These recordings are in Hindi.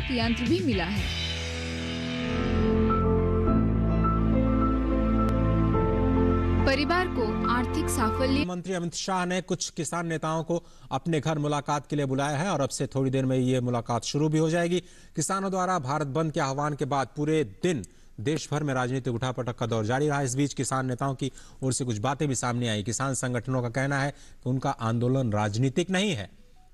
एक यंत्र भी मिला है। परिवार को आर्थिक साफल्य। मंत्री अमित शाह ने कुछ किसान नेताओं को अपने घर मुलाकात के लिए बुलाया है और अब से थोड़ी देर में ये मुलाकात शुरू भी हो जाएगी। किसानों द्वारा भारत बंद के आह्वान के बाद पूरे दिन देश भर में राजनीतिक उठापटक का दौर जारी रहा। इस बीच किसान नेताओं की ओर से कुछ बातें भी सामने आई। किसान संगठनों का कहना है कि उनका आंदोलन राजनीतिक नहीं है।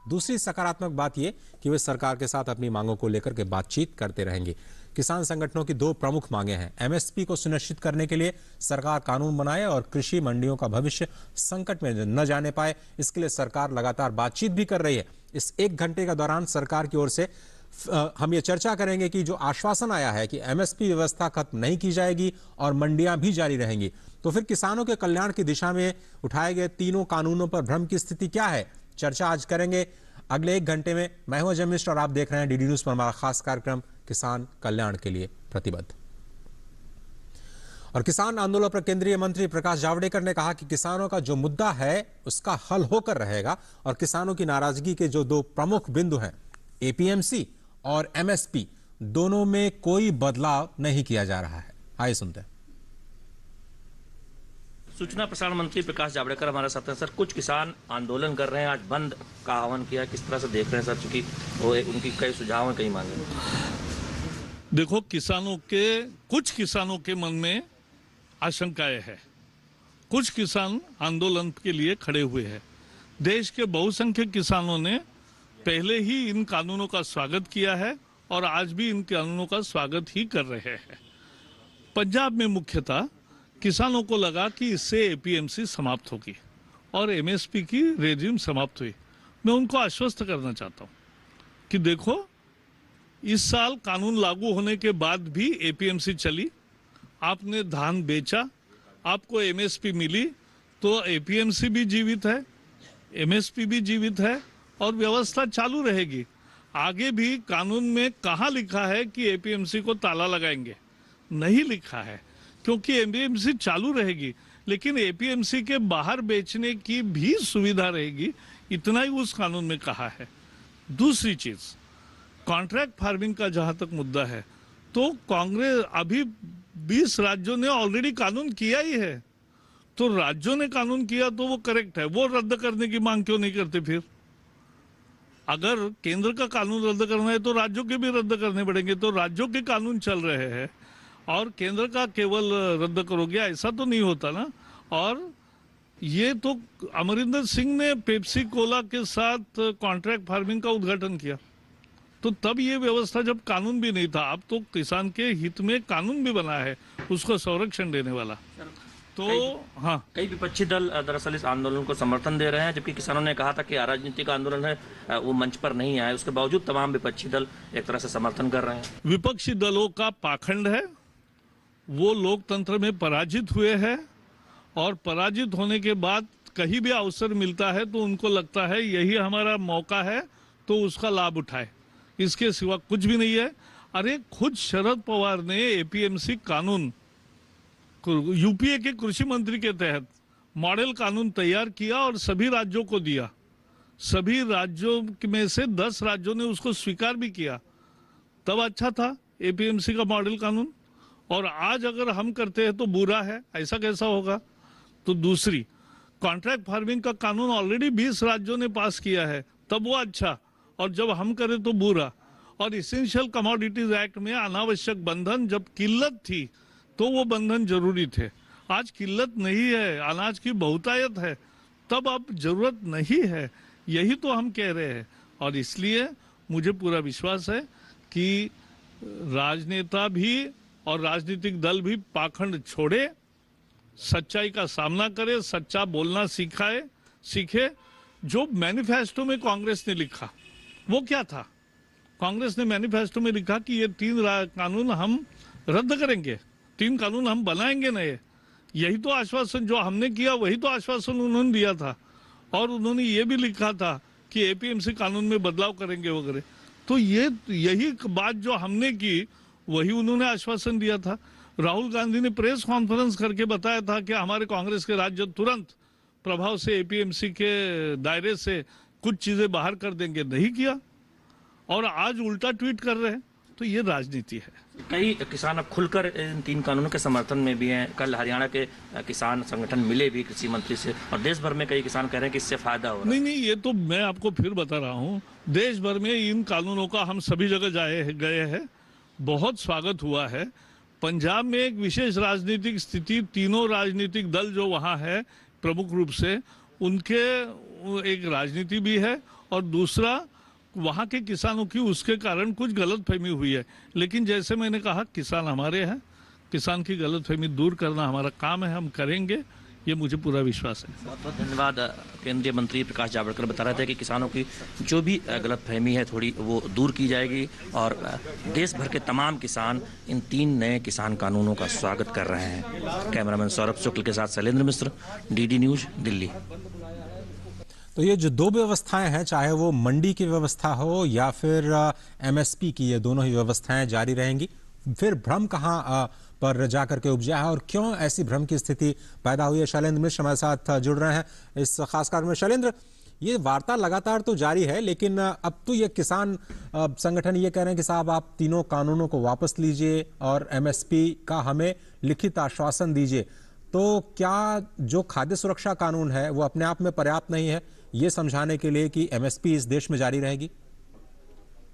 दूसरी सकारात्मक बात यह कि वे सरकार के साथ अपनी मांगों को लेकर के बातचीत करते रहेंगे। किसान संगठनों की दो प्रमुख मांगे हैं। एमएसपी को सुनिश्चित करने के लिए सरकार कानून बनाए और कृषि मंडियों का भविष्य संकट में न जाने पाए, इसके लिए सरकार लगातार बातचीत भी कर रही है। इस 1 घंटे के दौरान सरकार की ओर से हम ये चर्चा करेंगे कि जो आश्वासन आया है कि एमएसपी व्यवस्था खत्म नहीं की जाएगी और मंडियां भी जारी रहेंगी, तो फिर किसानों के कल्याण की दिशा में उठाए गए तीनों कानूनों पर भ्रम की स्थिति क्या है, चर्चा आज करेंगे अगले 1 घंटे में। मैं हूं अजय मिश्र और आप देख रहे हैं डीडी न्यूज पर हमारा खास कार्यक्रम किसान कल्याण के लिए प्रतिबद्ध। और किसान आंदोलन पर केंद्रीय मंत्री प्रकाश जावड़ेकर ने कहा कि किसानों का जो मुद्दा है उसका हल होकर रहेगा और किसानों की नाराजगी के जो 2 प्रमुख बिंदु हैं, एपीएमसी और एमएसपी, दोनों में कोई बदलाव नहीं किया जा रहा है। आइए सुनते हैं। सूचना प्रसारण मंत्री प्रकाश जावड़ेकर हमारे साथ हैं। सर, कुछ किसान आंदोलन कर रहे हैं, आज बंद का आह्वान किया, किस तरह से देख रहे हैं सर, चूंकि वो उनकी कई सुझाव हैं, कई मांगे। देखो, कुछ किसानों के मन में आशंकाएं हैं। कुछ किसान आंदोलन के लिए खड़े हुए हैं। देश के बहुसंख्यक किसानों ने पहले ही इन कानूनों का स्वागत किया है और आज भी इन कानूनों का स्वागत ही कर रहे हैं। पंजाब में मुख्यतः किसानों को लगा कि इससे एपीएमसी समाप्त होगी और एमएसपी की रेजिम समाप्त हुई। मैं उनको आश्वस्त करना चाहता हूं कि देखो, इस साल कानून लागू होने के बाद भी एपीएमसी चली, आपने धान बेचा, आपको एमएसपी मिली, तो एपीएमसी भी जीवित है, एमएसपी भी जीवित है और व्यवस्था चालू रहेगी। आगे भी कानून में कहाँ लिखा है कि एपीएमसी को ताला लगाएंगे? नहीं लिखा है, क्योंकि एपीएमसी चालू रहेगी, लेकिन एपीएमसी के बाहर बेचने की भी सुविधा रहेगी, इतना ही उस कानून में कहा है। दूसरी चीज, कॉन्ट्रैक्ट फार्मिंग का जहां तक मुद्दा है, तो कांग्रेस अभी 20 राज्यों ने ऑलरेडी कानून किया ही है, तो राज्यों ने कानून किया तो वो करेक्ट है, वो रद्द करने की मांग क्यों नहीं करते? फिर अगर केंद्र का कानून रद्द करना है तो राज्यों के भी रद्द करने पड़ेंगे। तो राज्यों के कानून चल रहे हैं और केंद्र का केवल रद्द करोगे, ऐसा तो नहीं होता ना। और ये तो अमरिंदर सिंह ने पेप्सी कोला के साथ कॉन्ट्रैक्ट फार्मिंग का उद्घाटन किया, तो तब ये व्यवस्था जब कानून भी नहीं था। अब तो किसान के हित में कानून भी बना है उसको संरक्षण देने वाला। तो हाँ, कई विपक्षी दल दरअसल इस आंदोलन को समर्थन दे रहे हैं, जबकि किसानों ने कहा था कि अराजनीतिक आंदोलन है, वो मंच पर नहीं आए। उसके बावजूद तमाम विपक्षी दल एक तरह से समर्थन कर रहे हैं। विपक्षी दलों का पाखंड है, वो लोकतंत्र में पराजित हुए हैं और पराजित होने के बाद कहीं भी अवसर मिलता है तो उनको लगता है यही हमारा मौका है, तो उसका लाभ उठाए, इसके सिवा कुछ भी नहीं है। अरे खुद शरद पवार ने एपीएमसी कानून यूपीए के कृषि मंत्री के तहत मॉडल कानून तैयार किया और सभी राज्यों को दिया। सभी राज्यों में से 10 राज्यों ने उसको स्वीकार भी किया, तब अच्छा था एपीएमसी का मॉडल कानून। और आज अगर हम करते हैं तो बुरा है, ऐसा कैसा होगा? तो दूसरी, कॉन्ट्रैक्ट फार्मिंग का कानून ऑलरेडी 20 राज्यों ने पास किया है, तब वो अच्छा, और जब हम करें तो बुरा। और इसेंशियल कमोडिटीज एक्ट में अनावश्यक बंधन, जब किल्लत थी तो वो बंधन जरूरी थे। आज किल्लत नहीं है, अनाज की बहुतायत है, तब अब जरूरत नहीं है, यही तो हम कह रहे हैं। और इसलिए मुझे पूरा विश्वास है कि राजनेता भी और राजनीतिक दल भी पाखंड छोड़े, सच्चाई का सामना करे, सच्चा बोलना सीखे। जो मैनिफेस्टो में कांग्रेस ने लिखा वो क्या था? कांग्रेस ने मैनिफेस्टो में लिखा कि ये 3 कानून हम रद्द करेंगे, 3 कानून हम बनाएंगे नए। यही तो आश्वासन जो हमने किया, वही तो आश्वासन उन्होंने दिया था। और उन्होंने ये भी लिखा था कि एपीएमसी कानून में बदलाव करेंगे वगैरह। तो यही बात जो हमने की वही उन्होंने आश्वासन दिया था। राहुल गांधी ने प्रेस कॉन्फ्रेंस करके बताया था कि हमारे कांग्रेस के राज्य तुरंत प्रभाव से एपीएमसी के दायरे से कुछ चीजें बाहर कर देंगे, नहीं किया। और आज उल्टा ट्वीट कर रहे हैं, तो ये राजनीति है। कई किसान अब खुलकर इन 3 कानूनों के समर्थन में भी हैं। कल हरियाणा के किसान संगठन मिले भी कृषि मंत्री से, और देश भर में कई किसान कह रहे हैं कि इससे फायदा हो रहा है। नहीं, ये तो मैं आपको फिर बता रहा हूँ, देश भर में इन कानूनों का हम सभी जगह गए हैं, बहुत स्वागत हुआ है। पंजाब में एक विशेष राजनीतिक स्थिति, तीनों राजनीतिक दल जो वहाँ है प्रमुख रूप से, उनके एक राजनीति भी है, और दूसरा वहाँ के किसानों की उसके कारण कुछ गलतफहमी हुई है। लेकिन जैसे मैंने कहा, किसान हमारे हैं, किसान की गलतफहमी दूर करना हमारा काम है, हम करेंगे, ये मुझे पूरा विश्वास है। बहुत बहुत धन्यवाद। केंद्रीय मंत्री प्रकाश जावड़ेकर बता रहे थे कि किसानों की जो भी गलतफहमी है थोड़ी वो दूर की जाएगी, और देश भर के तमाम किसान इन 3 नए किसान कानूनों का स्वागत कर रहे हैं। कैमरामैन सौरभ शुक्ल के साथ शैलेंद्र मिश्र, डीडी न्यूज, दिल्ली। तो ये जो 2 व्यवस्थाएं हैं, चाहे वो मंडी की व्यवस्था हो या फिर एमएसपी की, ये दोनों ही व्यवस्थाएं जारी रहेंगी। फिर भ्रम कहां पर जाकर के उपजा है और क्यों ऐसी भ्रम की स्थिति पैदा हुई है? शैलेंद्र मिश्र हमारे साथ जुड़ रहे हैं इस खास कार्य में। शैलेंद्र, ये वार्ता लगातार तो जारी है, लेकिन अब तो ये किसान संगठन ये कह रहे हैं कि साहब आप तीनों कानूनों को वापस लीजिए और एमएसपी का हमें लिखित आश्वासन दीजिए। तो क्या जो खाद्य सुरक्षा कानून है वो अपने आप में पर्याप्त नहीं है ये समझाने के लिए कि एमएसपी इस देश में जारी रहेगी?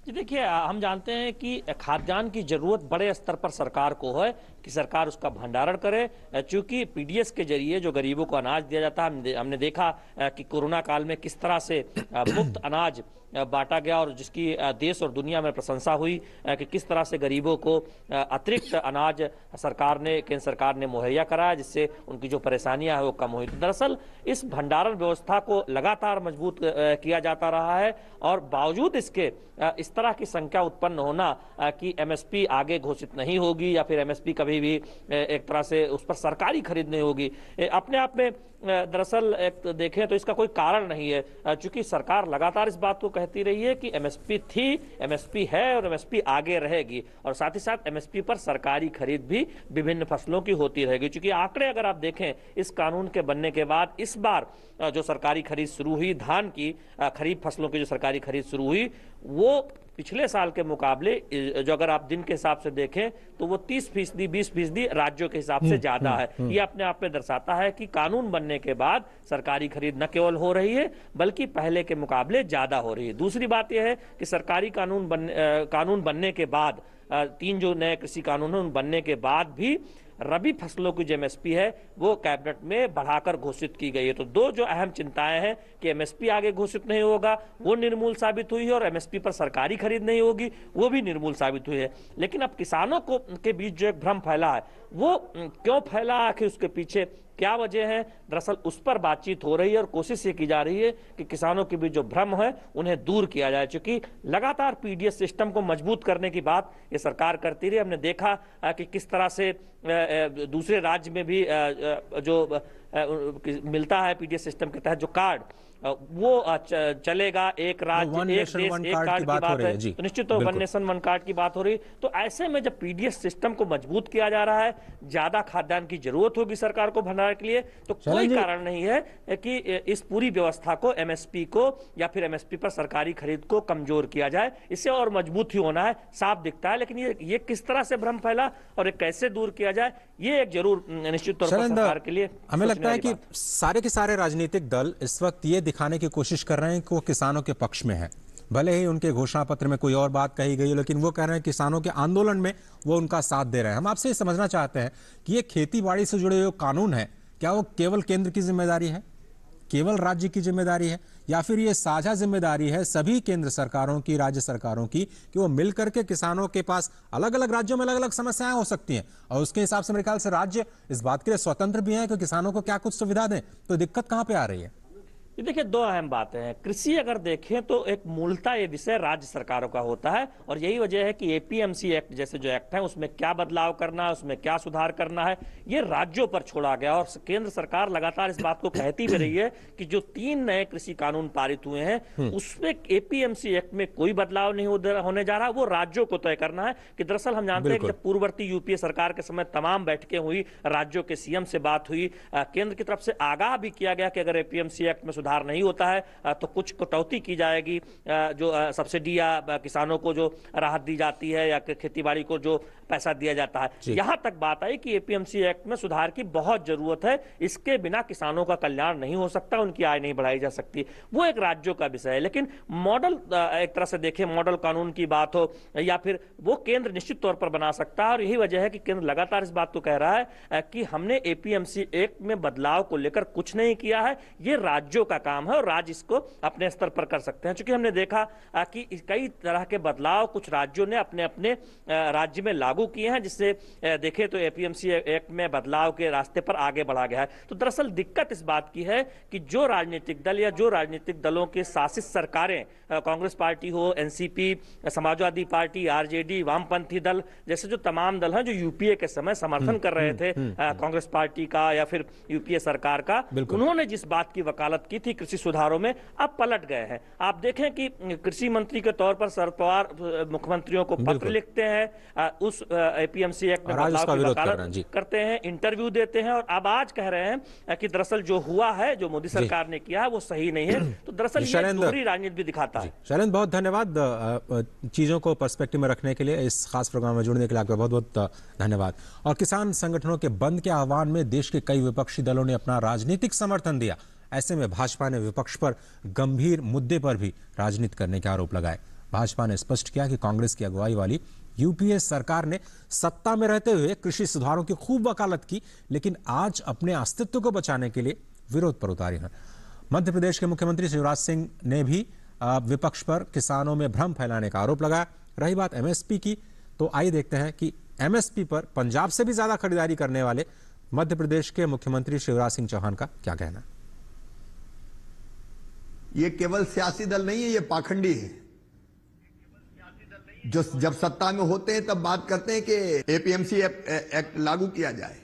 जी देखिए, हम जानते हैं कि खाद्यान्न की जरूरत बड़े स्तर पर सरकार को है कि सरकार उसका भंडारण करे, चूंकि पीडीएस के जरिए जो गरीबों को अनाज दिया जाता है, हमने देखा कि कोरोना काल में किस तरह से मुफ्त अनाज बांटा गया और जिसकी देश और दुनिया में प्रशंसा हुई कि किस तरह से गरीबों को अतिरिक्त अनाज केंद्र सरकार ने मुहैया कराया, जिससे उनकी जो परेशानियां हैं वो कम हुई। दरअसल इस भंडारण व्यवस्था को लगातार मजबूत किया जाता रहा है, और बावजूद इसके इस तरह की संख्या उत्पन्न होना कि एमएसपी आगे घोषित नहीं होगी या फिर एमएसपी कभी भी एक तरह से उस पर सरकारी खरीद नहीं होगी, अपने आप में दरअसल एक देखें तो इसका कोई कारण नहीं है, चूंकि सरकार लगातार इस बात को कहती रही है कि एमएसपी थी, एमएसपी है और एमएसपी आगे रहेगी, और साथ ही साथ एमएसपी पर सरकारी खरीद भी विभिन्न फसलों की होती रहेगी। चूंकि आंकड़े अगर आप देखें इस कानून के बनने के बाद, इस बार जो सरकारी खरीद शुरू हुई, धान की खरीफ फसलों की जो सरकारी खरीद शुरू हुई, वो पिछले साल के मुकाबले जो अगर आप दिन के हिसाब से देखें तो वो 30%, 20% राज्यों के हिसाब से ज्यादा है। ये अपने आप में दर्शाता है कि कानून बनने के बाद सरकारी खरीद न केवल हो रही है बल्कि पहले के मुकाबले ज्यादा हो रही है। दूसरी बात यह है कि सरकारी कानून बनने के बाद, 3 जो नए कृषि कानून है उन बनने के बाद भी रबी फसलों की जो एमएसपी है वो कैबिनेट में बढ़ाकर घोषित की गई है। तो 2 जो अहम चिंताएं हैं कि एमएसपी आगे घोषित नहीं होगा वो निर्मूल साबित हुई है, और एमएसपी पर सरकारी खरीद नहीं होगी वो भी निर्मूल साबित हुई है। लेकिन अब किसानों को के बीच जो एक भ्रम फैला है वो क्यों फैला, आखिर उसके पीछे क्या वजह है, दरअसल उस पर बातचीत हो रही है और कोशिश ये की जा रही है कि किसानों के बीच जो भ्रम है उन्हें दूर किया जाए। चूंकि लगातार पीडीएस सिस्टम को मजबूत करने की बात ये सरकार करती रही। हमने देखा कि किस तरह से दूसरे राज्य में भी जो मिलता है पीडीएस सिस्टम के तहत जो कार्ड वो चलेगा, एक राज्य एक देश एक कार्ड की बात है, तो निश्चित तौर वन नेशन वन कार्ड की बात हो रही। तो ऐसे में जब पीडीएस सिस्टम को मजबूत किया जा रहा है, ज्यादा खाद्यान्न की जरूरत होगी सरकार को भंडारण के लिए, तो कोई कारण नहीं है कि इस पूरी व्यवस्था को, एमएसपी को या फिर एमएसपी पर सरकारी खरीद को कमजोर किया जाए। इससे और मजबूत ही होना है, साफ दिखता है। लेकिन ये किस तरह से भ्रम फैला और कैसे दूर किया जाए, ये एक जरूर निश्चित तौर पर सरकार के लिए हमें लगता है कि सारे के सारे राजनीतिक दल इस वक्त ये दिखाने की कोशिश कर रहे हैं कि वो किसानों के पक्ष में है। भले ही उनके घोषणा पत्र में कोई और बात कही गई, लेकिन वो कह रहे हैं किसानों के आंदोलन में वो उनका साथ दे रहे हैं। हम आपसे ये समझना चाहते हैं कि ये खेती बाड़ी से जुड़े जो कानून है, क्या वो केवल केंद्र की जिम्मेदारी है, केवल राज्य की जिम्मेदारी है, या फिर ये साझा जिम्मेदारी है सभी केंद्र सरकारों की, राज्य सरकारों की, कि वो मिलकर के किसानों के पास अलग अलग राज्यों में अलग अलग समस्याएं हो सकती हैं और उसके हिसाब से मेरे ख्याल से राज्य इस बात के लिए स्वतंत्र भी हैं कि किसानों को क्या कुछ सुविधा दें। तो दिक्कत कहां पे आ रही है? ये देखिए, 2 अहम बातें हैं। कृषि अगर देखें तो एक मूलतः ये विषय राज्य सरकारों का होता है, और यही वजह है कि एपीएमसी एक्ट जैसे जो एक्ट है उसमें क्या बदलाव करना है, उसमें क्या सुधार करना है, ये राज्यों पर छोड़ा गया। और केंद्र सरकार लगातार इस बात को कहती भी रही है कि जो 3 नए कृषि कानून पारित हुए हैं उसमें एपीएमसी एक्ट में कोई बदलाव नहीं होने जा रहा, वो राज्यों को तय करना है। कि दरअसल हम जानते हैं कि जब पूर्ववर्ती यूपीए सरकार के समय तमाम बैठकें हुई, राज्यों के सीएम से बात हुई, केंद्र की तरफ से आगाह भी किया गया कि अगर एपीएमसी एक्ट में सुधार नहीं होता है तो कुछ कटौती की जाएगी, जो सब्सिडी या किसानों को जो राहत दी जाती है या खेतीबाड़ी को जो पैसा दिया जाता है। यहां तक बात आई कि एपीएमसी एक्ट में सुधार की बहुत जरूरत है, इसके बिना किसानों का कल्याण नहीं हो सकता, उनकी आय नहीं बढ़ाई जा सकती। वो एक राज्यों का विषय है, लेकिन मॉडल एक तरह से देखें, मॉडल कानून की बात हो या फिर वो केंद्र निश्चित तौर पर बना सकता है। और यही वजह है कि केंद्र लगातार इस बात को कह रहा है कि हमने एपीएमसी एक्ट में बदलाव को लेकर कुछ नहीं किया है, ये राज्यों का काम है और राज्य इसको अपने स्तर पर कर सकते हैं। चूंकि हमने देखा कि कई तरह के बदलाव कुछ राज्यों ने अपने अपने राज्य में लागू किए हैं, जिससे देखें तो एपीएमसी एक्ट में बदलाव के रास्ते पर आगे बढ़ा गया है। तो दरअसल दिक्कत इस बात की है कि जो राजनीतिक दल या जो राजनीतिक दलों के शासित सरकारें, कांग्रेस पार्टी हो, एनसीपी, समाजवादी पार्टी, आरजेडी, वामपंथी दल जैसे जो तमाम दल हैं जो यूपीए के समय समर्थन कर रहे थे कांग्रेस पार्टी का या फिर यूपीए सरकार का, उन्होंने जिस बात की वकालत की थी कृषि सुधारों में, अब पलट गए हैं। आप देखें कि कृषि मंत्री के तौर पर शरद पवार मुख्यमंत्रियों को पत्र लिखते हैं, उस एपीएमसी एक्ट में बदलाव की वकालत करते हैं, इंटरव्यू देते हैं और अब आज कह रहे हैं कि दरअसल जो हुआ है, जो मोदी सरकार ने किया है वो सही नहीं है। तो दरअसल ये दोहरी राजनीति भी दिखाता है। शैलेंद्र, बहुत धन्यवाद चीजों को पर्सपेक्टिव में रखने के लिए, इस खास प्रोग्राम में जुड़ने के लिए आपका बहुत बहुत धन्यवाद। और किसान संगठनों के बंद के आह्वान में देश के कई विपक्षी दलों ने अपना राजनीतिक समर्थन दिया। ऐसे में भाजपा ने विपक्ष पर गंभीर मुद्दे पर भी राजनीति करने के आरोप लगाए। भाजपा ने स्पष्ट किया कि कांग्रेस की अगुवाई वाली यूपीए सरकार ने सत्ता में रहते हुए कृषि सुधारों की खूब वकालत की, लेकिन आज अपने अस्तित्व को बचाने के लिए विरोध पर उतारी हैं। मध्य प्रदेश के मुख्यमंत्री शिवराज सिंह ने भी विपक्ष पर किसानों में भ्रम फैलाने का आरोप लगाया। रही बात एमएसपी की, तो आइए देखते हैं कि एमएसपी पर पंजाब से भी ज्यादा खरीदारी करने वाले मध्य प्रदेश के मुख्यमंत्री शिवराज सिंह चौहान का क्या कहना है। ये केवल सियासी दल नहीं है, ये पाखंडी है, जो जब सत्ता में होते हैं तब बात करते हैं कि एपीएमसी एक्ट लागू किया जाए,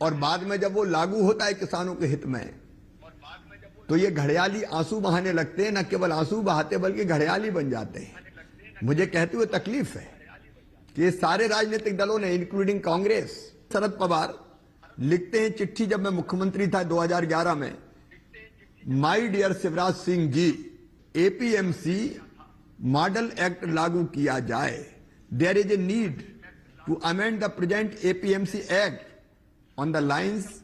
और बाद में जब वो लागू होता है किसानों के हित में, तो ये घड़ियाली आंसू बहाने लगते हैं। न केवल आंसू बहाते बल्कि घड़ियाली बन जाते हैं। मुझे कहते हुए तकलीफ है कि सारे राजनीतिक दलों ने, इंक्लूडिंग कांग्रेस, शरद पवार लिखते हैं चिट्ठी, जब मैं मुख्यमंत्री था 2011 में, my dear Shivraj Singh ji, APMC model act लागू किया जाए। There is a need to amend the present APMC act on the lines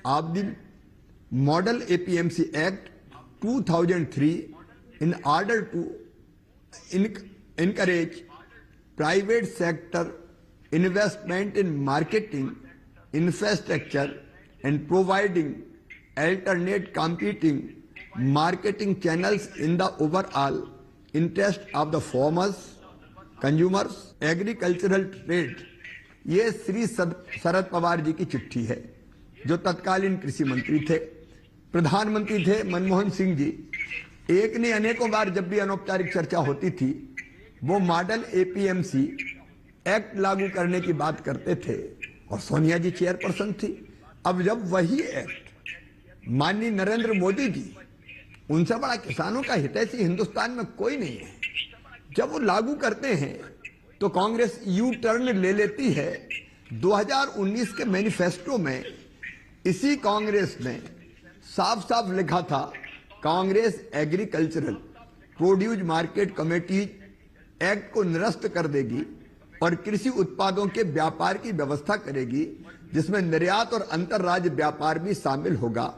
of the model APMC act 2003 in order to encourage private sector investment in marketing infrastructure and providing alternate competing marketing channels in the overall interest of the farmers, consumers, agricultural trade। ये श्री शरद पवार जी की चिट्ठी है, जो तत्कालीन कृषि मंत्री थे। प्रधानमंत्री थे मनमोहन सिंह जी। एक ने अनेकों बार जब भी अनौपचारिक चर्चा होती थी, वो मॉडल एपीएमसी एक्ट लागू करने की बात करते थे, और सोनिया जी चेयरपर्सन थी। अब जब वही एक्ट माननीय नरेंद्र मोदी जी, उनसे बड़ा किसानों का हितैषी हिंदुस्तान में कोई नहीं है, जब वो लागू करते हैं तो कांग्रेस यू टर्न ले लेती है। 2019 के मैनिफेस्टो में इसी कांग्रेस ने साफ साफ लिखा था, Congress agricultural produce market committees act को निरस्त कर देगी और कृषि उत्पादों के व्यापार की व्यवस्था करेगी, जिसमें निर्यात और अंतर्राज्य व्यापार भी शामिल होगा,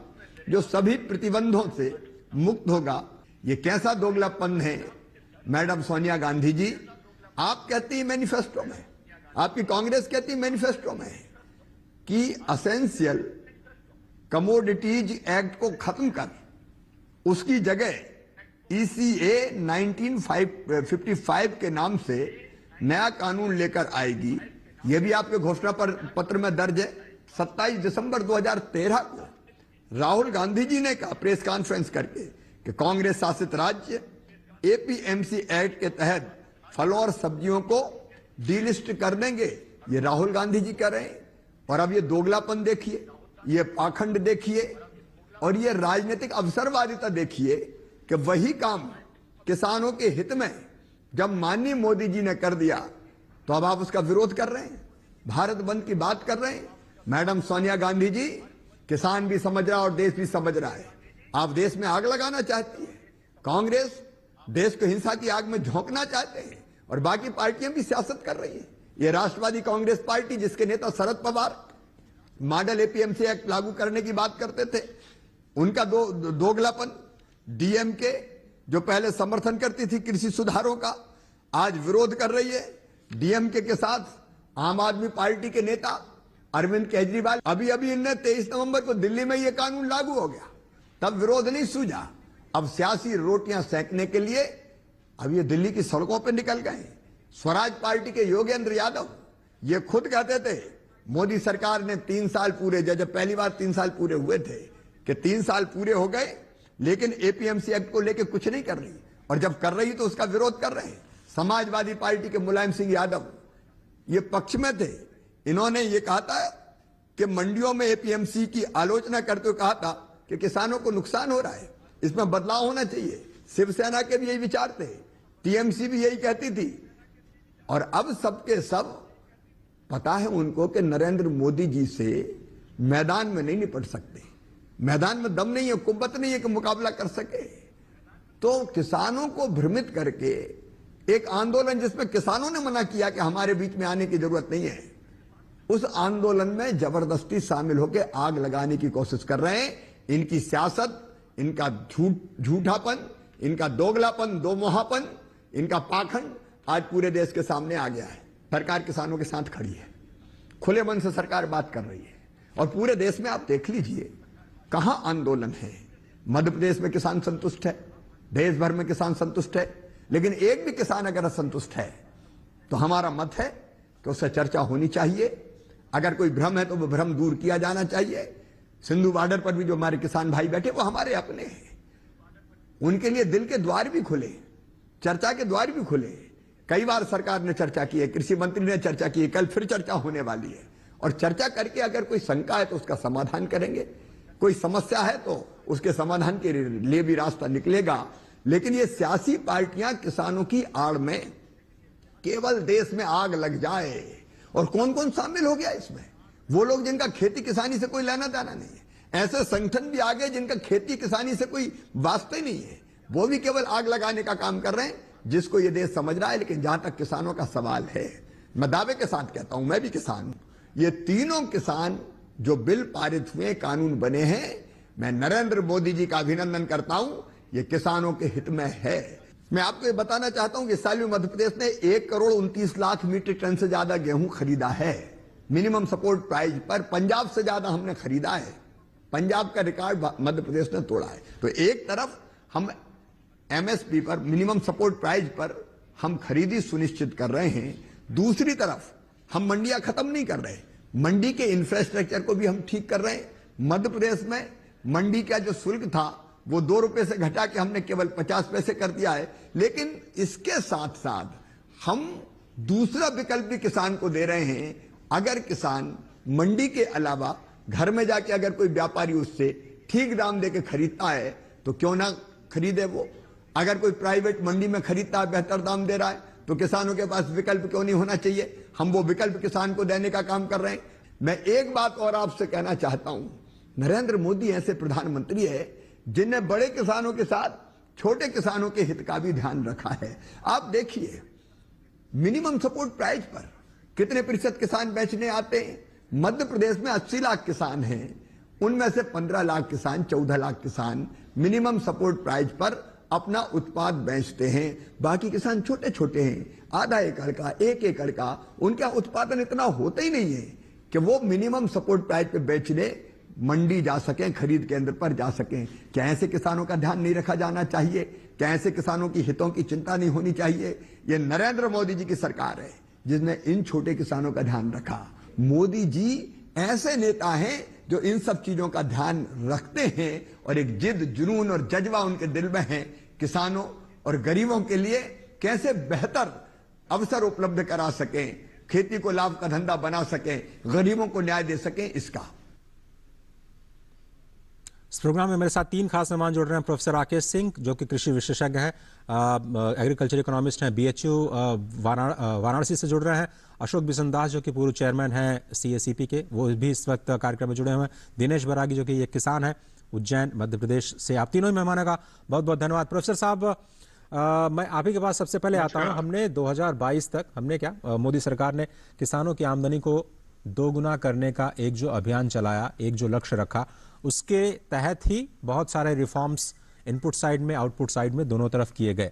जो सभी प्रतिबंधों से मुक्त होगा। ये कैसा दोगलापन है मैडम सोनिया गांधी जी। आप कहती हैं मैनिफेस्टो में, आपकी कांग्रेस कहती है मैनिफेस्टो में कि असेंशियल कमोडिटीज एक्ट को खत्म कर उसकी जगह ईसीए 1955 के नाम से नया कानून लेकर आएगी। यह भी आपके घोषणा पत्र में दर्ज है। 27 दिसंबर 2013 को राहुल गांधी जी ने कहा प्रेस कॉन्फ्रेंस करके कि कांग्रेस शासित राज्य एपीएमसी एक्ट के तहत फलों और सब्जियों को डीलिस्ट कर देंगे। ये राहुल गांधी जी कह रहे हैं। और अब ये दोगलापन देखिए, ये पाखंड देखिए, और ये राजनीतिक अवसरवादिता देखिए कि वही काम किसानों के हित में जब माननीय मोदी जी ने कर दिया, तो अब आप उसका विरोध कर रहे हैं, भारत बंद की बात कर रहे हैं। मैडम सोनिया गांधी जी, किसान भी समझ रहा है और देश भी समझ रहा है आप देश में आग लगाना चाहती है, कांग्रेस देश को हिंसा की आग में झोंकना चाहते हैं और बाकी पार्टियां भी सियासत कर रही हैं। ये राष्ट्रवादी कांग्रेस पार्टी जिसके नेता Sharad Pawar model APMC act लागू करने की बात करते थे, उनका दोगलापन, डीएमके जो पहले समर्थन करती थी कृषि सुधारों का, आज विरोध कर रही है। डीएमके के साथ आम आदमी पार्टी के नेता अरविंद केजरीवाल, अभी इनने 23 नवंबर को दिल्ली में यह कानून लागू हो गया, तब विरोध नहीं सूझा। अब सियासी रोटियां सेकने के लिए अब ये दिल्ली की सड़कों पर निकल गए। स्वराज पार्टी के योगेंद्र यादव ये खुद कहते थे मोदी सरकार ने 3 साल पूरे, जब पहली बार 3 साल पूरे हुए थे कि 3 साल पूरे हो गए लेकिन एपीएमसी एक्ट को लेकर कुछ नहीं कर रही, और जब कर रही तो उसका विरोध कर रहे हैं। समाजवादी पार्टी के मुलायम सिंह यादव ये पक्ष में थे, इन्होंने ये कहा था कि मंडियों में एपीएमसी की आलोचना करते हुए कहा था कि किसानों को नुकसान हो रहा है, इसमें बदलाव होना चाहिए। शिवसेना के भी यही विचार थे, टीएमसी भी यही कहती थी, और अब सबके सब पता है उनको कि नरेंद्र मोदी जी से मैदान में नहीं निपट सकते, मैदान में दम नहीं है, कुव्वत नहीं है कि मुकाबला कर सके। तो किसानों को भ्रमित करके एक आंदोलन जिसमें किसानों ने मना किया कि हमारे बीच में आने की जरूरत नहीं है, उस आंदोलन में जबरदस्ती शामिल होकर आग लगाने की कोशिश कर रहे हैं। इनकी सियासत, इनका झूठापन, इनका दोगलापन, दोमुहापन, इनका पाखंड आज पूरे देश के सामने आ गया है। सरकार किसानों के साथ खड़ी है, खुले मन से सरकार बात कर रही है, और पूरे देश में आप देख लीजिए कहां आंदोलन है। मध्य प्रदेश में किसान संतुष्ट है, देश भर में किसान संतुष्ट है, लेकिन एक भी किसान अगर असंतुष्ट है तो हमारा मत है कि उससे चर्चा होनी चाहिए। अगर कोई भ्रम है तो वो भ्रम दूर किया जाना चाहिए। सिंधु बॉर्डर पर भी जो हमारे किसान भाई बैठे वो हमारे अपने हैं, उनके लिए दिल के द्वार भी खुले, चर्चा के द्वार भी खुले। कई बार सरकार ने चर्चा की है, कृषि मंत्री ने चर्चा की है, कल फिर चर्चा होने वाली है, और चर्चा करके अगर कोई शंका है तो उसका समाधान करेंगे, कोई समस्या है तो उसके समाधान के लिए भी रास्ता निकलेगा। लेकिन ये सियासी पार्टियां किसानों की आड़ में केवल देश में आग लग जाए, और कौन कौन शामिल हो गया इसमें? वो लोग जिनका खेती किसानी से कोई लेना देना नहीं है, ऐसे संगठन भी आ गए जिनका खेती किसानी से कोई वास्ता ही नहीं है, वो भी केवल आग लगाने का काम कर रहे हैं, जिसको ये देश समझ रहा है। लेकिन जहां तक किसानों का सवाल है, मैं दावे के साथ कहता हूं, मैं भी किसान हूं, ये तीनों किसान जो बिल पारित हुए, कानून बने हैं, मैं नरेंद्र मोदी जी का अभिनंदन करता हूं, ये किसानों के हित में है। मैं आपको ये बताना चाहता हूं कि इस साल में मध्य प्रदेश ने 1,29,00,000 मीट्रिक टन से ज्यादा गेहूं खरीदा है मिनिमम सपोर्ट प्राइस पर। पंजाब से ज्यादा हमने खरीदा है, पंजाब का रिकॉर्ड मध्य प्रदेश ने तोड़ा है। तो एक तरफ हम एमएसपी पर, मिनिमम सपोर्ट प्राइस पर हम खरीदी सुनिश्चित कर रहे हैं, दूसरी तरफ हम मंडियां खत्म नहीं कर रहे, मंडी के इंफ्रास्ट्रक्चर को भी हम ठीक कर रहे हैं। मध्य प्रदेश में मंडी का जो शुल्क था वो 2 रुपए से घटा के हमने केवल 50 पैसे कर दिया है। लेकिन इसके साथ साथ हम दूसरा विकल्प भी किसान को दे रहे हैं। अगर किसान मंडी के अलावा घर में जाके अगर कोई व्यापारी उससे ठीक दाम देके खरीदता है तो क्यों ना खरीदे वो। अगर कोई प्राइवेट मंडी में खरीदता है, बेहतर दाम दे रहा है, तो किसानों के पास विकल्प क्यों नहीं होना चाहिए? हम वो विकल्प किसान को देने का काम कर रहे हैं। मैं एक बात और आपसे कहना चाहता हूं, नरेंद्र मोदी ऐसे प्रधानमंत्री है जिनने बड़े किसानों के साथ छोटे किसानों के हित का भी ध्यान रखा है। आप देखिए मिनिमम सपोर्ट प्राइस पर कितने प्रतिशत किसान बेचने आते हैं। मध्य प्रदेश में 80 लाख किसान हैं, उनमें से 15 लाख किसान, 14 लाख किसान मिनिमम सपोर्ट प्राइस पर अपना उत्पाद बेचते हैं। बाकी किसान छोटे छोटे हैं, आधा एकड़ का, 1 एकड़ का, उनका उत्पादन इतना होता ही नहीं है कि वो मिनिमम सपोर्ट प्राइस पे बेचने मंडी जा सकें, खरीद केंद्र पर जा सकें। क्या ऐसे किसानों का ध्यान नहीं रखा जाना चाहिए? क्या ऐसे किसानों की हितों की चिंता नहीं होनी चाहिए? ये नरेंद्र मोदी जी की सरकार है जिसने इन छोटे किसानों का ध्यान रखा। मोदी जी ऐसे नेता हैं जो इन सब चीजों का ध्यान रखते हैं, और एक जिद, जुनून और जज्बा उनके दिल में है किसानों और गरीबों के लिए कैसे बेहतर अवसर उपलब्ध करा सकें, खेती को लाभ का धंधा बना सकें, गरीबों को न्याय दे सकें, इसका। इस प्रोग्राम में मेरे साथ 3 खास मेहमान जुड़ रहे हैं। प्रोफेसर राकेश सिंह जो कि कृषि विशेषज्ञ हैं, एग्रीकल्चर इकोनॉमिस्ट हैं, बीएचयू वाराणसी से जुड़ रहे हैं। अशोक बिसनदास जो कि पूर्व चेयरमैन हैं सीएसीपी के, वो भी इस वक्त कार्यक्रम में जुड़े हुए हैं। दिनेश बरागी जो कि एक किसान हैं, उज्जैन मध्य प्रदेश से। आप तीनों ही मेहमानों का बहुत बहुत धन्यवाद। प्रोफेसर साहब, मैं आप ही के पास सबसे पहले आता हूं। हमने 2022 तक मोदी सरकार ने किसानों की आमदनी को दोगुना करने का एक जो अभियान चलाया, एक जो लक्ष्य रखा, उसके तहत ही बहुत सारे रिफॉर्म्स इनपुट साइड में, आउटपुट साइड में, दोनों तरफ किए गए।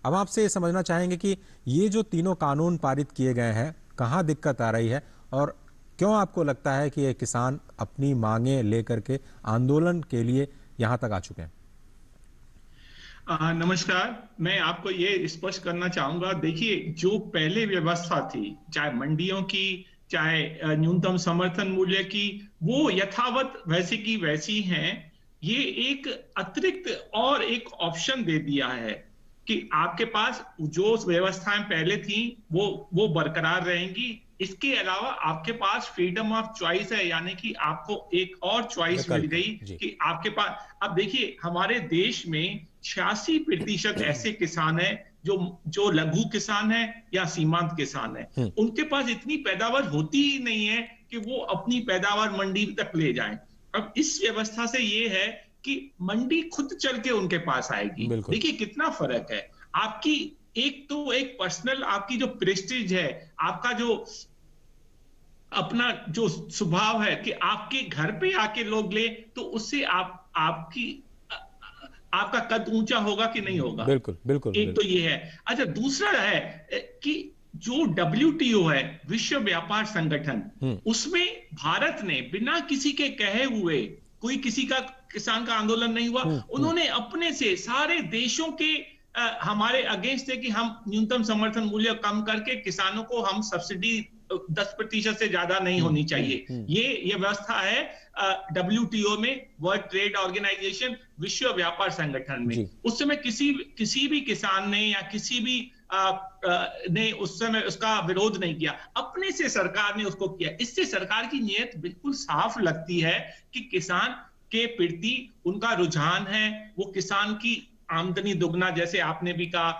अब आपसे ये समझना चाहेंगे कि ये जो तीनों कानून पारित किए गए हैं, कहाँ दिक्कत आ रही है और क्यों आपको लगता है कि ये किसान अपनी मांगे लेकर के आंदोलन के लिए यहां तक आ चुके हैं? नमस्कार, मैं आपको ये स्पष्ट करना चाहूंगा। देखिए, जो पहले व्यवस्था थी, चाहे मंडियों की, चाहे न्यूनतम समर्थन मूल्य की, वो यथावत वैसी की वैसी हैं। ये एक अतिरिक्त और एक ऑप्शन दे दिया है कि आपके पास जो व्यवस्थाएं पहले थी वो बरकरार रहेंगी। इसके अलावा आपके पास फ्रीडम ऑफ चॉइस है, यानी कि आपको एक और चॉइस मिल गई कि आपके पास। अब देखिए, हमारे देश में 86% ऐसे किसान हैं जो लघु किसान है या सीमांत किसान है। उनके पास इतनी पैदावार होती ही नहीं है कि वो अपनी पैदावार मंडी तक ले जाएं। अब इस व्यवस्था से ये है कि मंडी खुद चल के उनके पास आएगी। देखिए कितना फर्क है। आपकी एक पर्सनल आपकी जो प्रेस्टीज है, आपका जो अपना जो स्वभाव है कि आपके घर पे आके लोग ले, तो उससे आपका कद ऊंचा होगा कि नहीं होगा। बिल्कुल बिल्कुल। एक तो ये है। अच्छा, दूसरा है कि जो WTO है, विश्व व्यापार संगठन, उसमें भारत ने बिना किसी के कहे हुए, कोई किसी का किसान का आंदोलन नहीं हुआ, उन्होंने अपने से सारे देशों के हमारे अगेंस्ट है कि हम न्यूनतम समर्थन मूल्य कम करके किसानों को हम सब्सिडी 10% से ज्यादा नहीं होनी चाहिए। ये व्यवस्था है WTO में, वर्ल्ड ट्रेड ऑर्गेनाइजेशन, विश्व व्यापार संगठन में। उस समय किसी भी किसान ने या किसी भी ने उस समय उसका विरोध नहीं किया, अपने से सरकार ने उसको किया। इससे सरकार की नीयत बिल्कुल साफ लगती है कि किसान के प्रति उनका रुझान है, वो किसान की आमदनी दुगना, जैसे आपने भी कहा,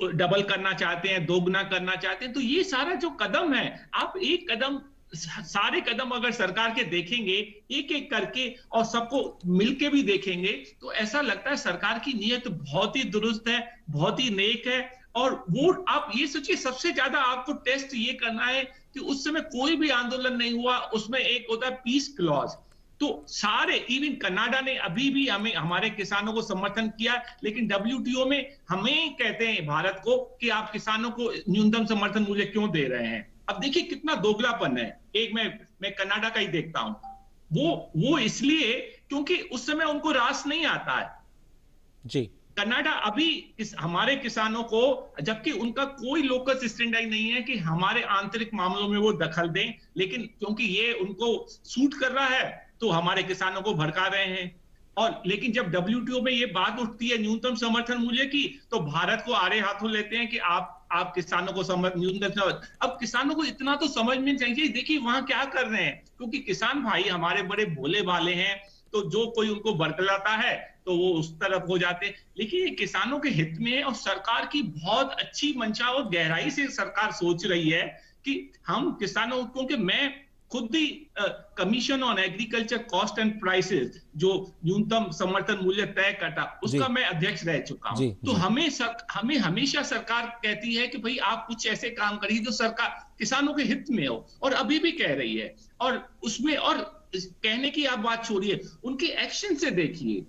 डबल करना चाहते हैं, दोगुना करना चाहते हैं। तो ये सारा जो कदम है, आप एक कदम, सारे कदम अगर सरकार के देखेंगे एक एक करके और सबको मिलके भी देखेंगे, तो ऐसा लगता है सरकार की नीयत बहुत ही दुरुस्त है, बहुत ही नेक है। और वो आप ये सोचिए, सबसे ज्यादा आपको टेस्ट ये करना है कि उस समय कोई भी आंदोलन नहीं हुआ। उसमें एक होता है पीस क्लॉज, तो सारे, इवन कनाडा ने अभी भी हमारे किसानों को समर्थन किया, लेकिन WTO में हमें कहते हैं भारत को कि आप किसानों को न्यूनतम समर्थन मूल्य क्यों दे रहे हैं। अब देखिए कितना दोगलापन है। एक मैं कनाडा का ही देखता हूं, वो इसलिए क्योंकि उस समय उनको रास नहीं आता है जी। कनाडा अभी हमारे किसानों को, जबकि उनका कोई लोकल स्टैंडर्ड नहीं है कि हमारे आंतरिक मामलों में वो दखल दें, लेकिन क्योंकि ये उनको सूट कर रहा है तो हमारे किसानों को भड़का रहे हैं। और लेकिन जब WTO में ये बात उठती है न्यूनतम समर्थन मूल्य की, तो भारत को आड़े हाथों लेते हैं कि आप किसानों को न्यूनतम। अब किसानों को इतना तो समझ में चाहिए, देखिए वहां क्या कर रहे हैं, क्योंकि किसान भाई हमारे बड़े भोले भाले हैं, तो जो कोई उनको बरगलाता है तो वो उस तरफ हो जाते हैं। लेकिन ये किसानों के हित में है और सरकार की बहुत अच्छी मंशा और गहराई से सरकार सोच रही है कि हम किसानों, क्योंकि मैं खुद भी commission on agriculture cost and prices, जो न्यूनतम समर्थन मूल्य तय करता, उसका मैं अध्यक्ष रह चुका हूं। तो हमें हमेशा सरकार कहती है कि भाई आप कुछ ऐसे काम करिए जो सरकार किसानों के हित में हो, और अभी भी कह रही है। और उसमें, और कहने की आप बात छोड़िए, उनके एक्शन से देखिए,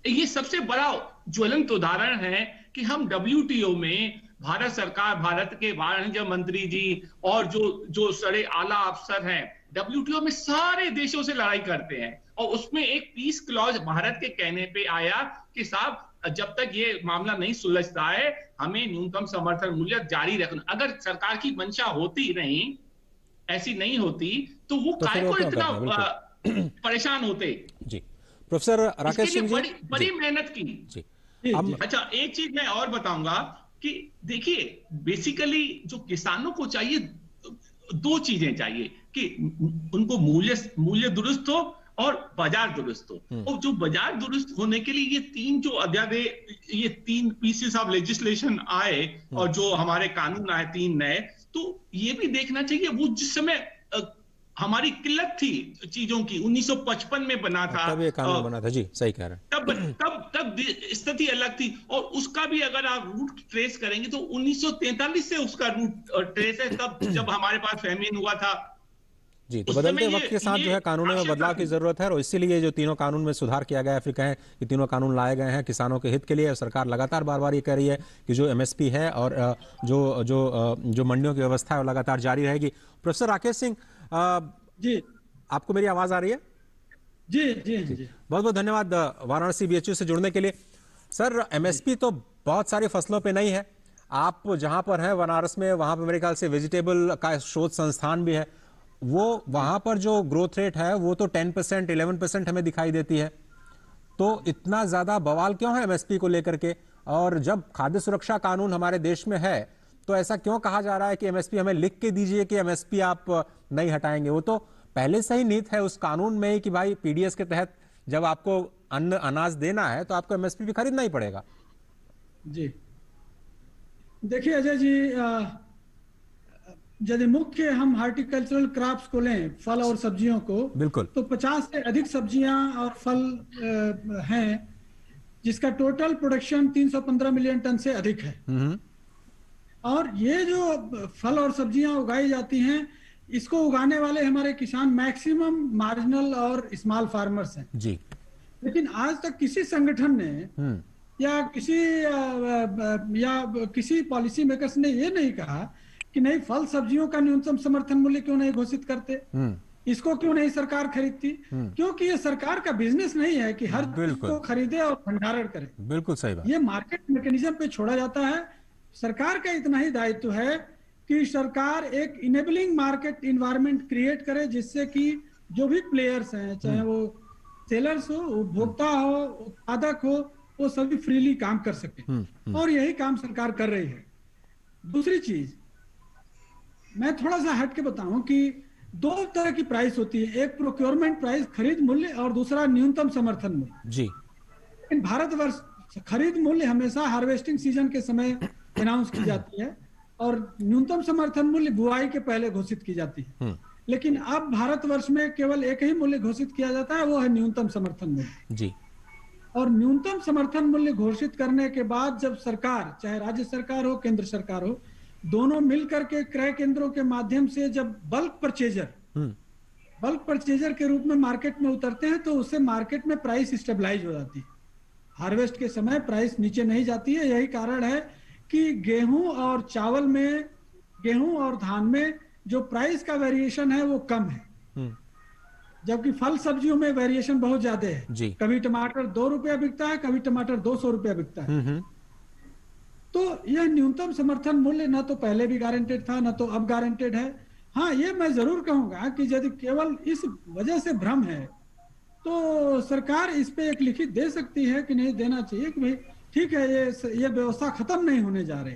ये सबसे बड़ा ज्वलंत उदाहरण है कि हम WTO में भारत सरकार, भारत के वाणिज्य मंत्री जी और जो सारे आला अफसर हैं, WTO में सारे देशों से लड़ाई करते हैं। और उसमें एक पीस क्लॉज भारत के कहने पे आया कि साहब जब तक ये मामला नहीं सुलझता है, हमें न्यूनतम समर्थन मूल्य जारी रखना। अगर सरकार की मंशा होती नहीं, ऐसी नहीं होती, तो वो काय को इतना परेशान होते। जी प्रोफेसर राकेश सिंह जी, बड़ी मेहनत की जी। अच्छा, एक चीज मैं और बताऊंगा कि देखिए, बेसिकली जो किसानों को चाहिए, दो चीजें चाहिए कि उनको मूल्य दुरुस्त हो और बाजार दुरुस्त हो। और जो बाजार दुरुस्त होने के लिए ये तीन पीसेस ऑफ लेजिस्लेशन आए और जो हमारे कानून आए 3 नए, तो ये भी देखना चाहिए वो जिस समय हमारी किल्लत थी चीजों की। 1955 में बना था, तब ये कानून बना था जी, सही कह रहे हैं। तब स्थिति अलग थी। और उसका भी अगर आप रूट ट्रेस करेंगे तो 1943 से उसका रूट ट्रेस है, तब जब हमारे पास फेमिन हुआ था जी। तो बदलते वक्त के साथ जो है कानूनों में बदलाव की जरूरत है और इसीलिए जो तीनों कानून में सुधार किया गया है, फिर कहें कि तीनों कानून लाए गए हैं किसानों के हित के लिए। सरकार लगातार बार बार ये कह रही है कि जो एमएसपी है और जो मंडियों की व्यवस्था है वो लगातार जारी रहेगी। प्रोफेसर राकेश सिंह जी, आपको मेरी आवाज आ रही है? जी जी जी, बहुत बहुत धन्यवाद वाराणसी बीएचयू से जुड़ने के लिए। सर, एमएसपी तो बहुत सारी फसलों पे नहीं है। आप जहां पर हैं बनारस में, वहां पर मेरे ख्याल से वेजिटेबल का शोध संस्थान भी है। वो वहां पर जो ग्रोथ रेट है वो तो 10%, 11% हमें दिखाई देती है। तो इतना ज्यादा बवाल क्यों है एमएसपी को लेकर के? और जब खाद्य सुरक्षा कानून हमारे देश में है तो ऐसा क्यों कहा जा रहा है कि एमएसपी हमें लिख के दीजिए कि एमएसपी आप नहीं हटाएंगे? वो तो पहले से ही नीति है उस कानून में कि भाई पीडीएस के तहत जब आपको अन्न अनाज देना है तो आपको एमएसपी भी खरीदना ही पड़ेगा। जी देखिए अजय जी, यदि मुख्य हम हार्टिकल्चरल क्रॉप्स को लें, फल और सब्जियों को, बिल्कुल, तो 50 से अधिक सब्जियां और फल हैं जिसका टोटल प्रोडक्शन 315 मिलियन टन से अधिक है। और ये जो फल और सब्जियां उगाई जाती हैं, इसको उगाने वाले हमारे किसान मैक्सिमम मार्जिनल और स्मॉल फार्मर्स हैं जी। लेकिन आज तक किसी संगठन ने या किसी पॉलिसी मेकर्स ने ये नहीं कहा कि नहीं, फल सब्जियों का न्यूनतम समर्थन मूल्य क्यों नहीं घोषित करते, इसको क्यों नहीं सरकार खरीदती? क्योंकि ये सरकार का बिजनेस नहीं है कि हर चीज को खरीदे और भंडारण करे। बिल्कुल सही बात। ये मार्केट मैकेनिज्म पे छोड़ा जाता है। सरकार का इतना ही दायित्व है कि सरकार एक इनेबलिंग मार्केट इन्वायरमेंट क्रिएट करे जिससे कि जो भी प्लेयर्स हैं, चाहे वो सेलर्स हो, उपभोक्ता हो, उत्पादक हो, वो सभी फ्रीली काम कर सके। और यही काम सरकार कर रही है। दूसरी चीज मैं थोड़ा सा हट के बताऊं कि दो तरह की प्राइस होती है, एक प्रोक्योरमेंट प्राइस खरीद मूल्य और दूसरा न्यूनतम समर्थन मूल्य जी। लेकिन भारतवर्ष खरीद मूल्य हमेशा हार्वेस्टिंग सीजन के समय अनाउंस की जाती है और न्यूनतम समर्थन मूल्य बुआई के पहले घोषित की जाती है। लेकिन अब भारतवर्ष में केवल एक ही मूल्य घोषित किया जाता है, वो है न्यूनतम समर्थन मूल्य जी। और न्यूनतम समर्थन मूल्य घोषित करने के बाद जब सरकार, चाहे राज्य सरकार हो, केंद्र सरकार हो, दोनों मिलकर के क्रय केंद्रों के माध्यम से जब बल्क परचेजर के रूप में मार्केट में उतरते हैं तो उससे मार्केट में प्राइस स्टेबलाइज हो जाती है। हार्वेस्ट के समय प्राइस नीचे नहीं जाती है। यही कारण है कि गेहूं और चावल में, गेहूं और धान में जो प्राइस का वेरिएशन है वो कम है, जबकि फल सब्जियों में वेरिएशन बहुत ज्यादा है। कभी टमाटर 2 रुपया बिकता है, कभी टमाटर 200 रुपया बिकता है। तो यह न्यूनतम समर्थन मूल्य ना तो पहले भी गारंटेड था, ना तो अब गारंटेड है। हाँ, ये मैं जरूर कहूंगा कि यदि केवल इस वजह से भ्रम है तो सरकार इस पे एक लिखित दे सकती है कि नहीं देना चाहिए कि भाई ठीक है, ये व्यवस्था खत्म नहीं होने जा रही।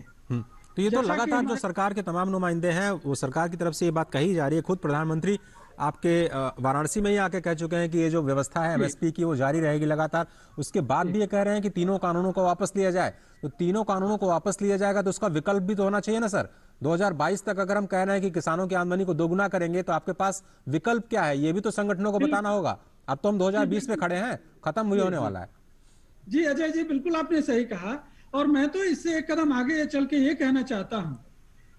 तो ये तो लगातार जो सरकार के तमाम नुमाइंदे हैं वो सरकार की तरफ से ये बात कही जा रही है। खुद प्रधानमंत्री आपके वाराणसी में ही आके कह चुके हैं कि ये जो व्यवस्था है एमएसपी की वो जारी रहेगी लगातार। उसके बाद भी ये कह रहे हैं कि तीनों कानूनों को वापस लिया जाए। तो तीनों कानूनों को वापस लिया जाएगा तो उसका विकल्प भी तो होना चाहिए ना सर। 2022 तक अगर हम कह रहे हैं कि किसानों की आमदनी को दोगुना करेंगे तो आपके पास विकल्प क्या है, ये भी तो संगठनों को बताना होगा। अब तो हम 2020 में खड़े हैं, खत्म भी होने वाला है। जी अजय जी, बिल्कुल आपने सही कहा। और मैं तो इससे एक कदम आगे चल के ये कहना चाहता हूं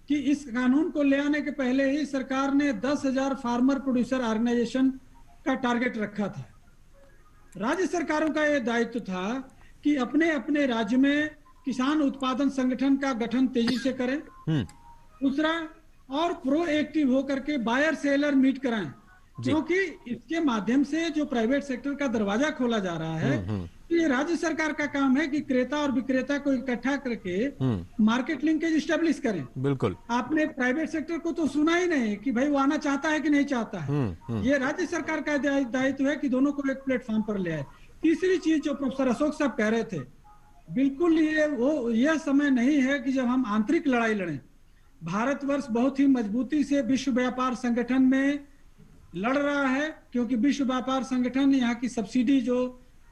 कि इस कानून को ले आने के पहले ही सरकार ने 10,000 फार्मर प्रोड्यूसर ऑर्गेनाइजेशन का टारगेट रखा था। राज्य सरकारों का यह दायित्व था कि अपने अपने राज्य में किसान उत्पादन संगठन का गठन तेजी से करें। दूसरा, और प्रोएक्टिव होकर के बायर सेलर मीट कराएं, क्योंकि इसके माध्यम से जो प्राइवेट सेक्टर का दरवाजा खोला जा रहा है, ये राज्य सरकार का काम है कि क्रेता और विक्रेता को इकट्ठा करके मार्केट लिंकेज स्टेब्लिश करें। बिल्कुल। आपने प्राइवेट सेक्टर को तो सुना ही नहीं कि भाई वो आना चाहता है कि नहीं चाहता है। ये राज्य सरकार का दायित्व है कि दोनों को एक प्लेटफॉर्म पर ले आए। तीसरी चीज जो प्रोफेसर अशोक साहब कह रहे थे, बिल्कुल यह समय नहीं है कि जब हम आंतरिक लड़ाई लड़ें। भारतवर्ष बहुत ही मजबूती से विश्व व्यापार संगठन में लड़ रहा है, क्योंकि विश्व व्यापार संगठन यहाँ की सब्सिडी जो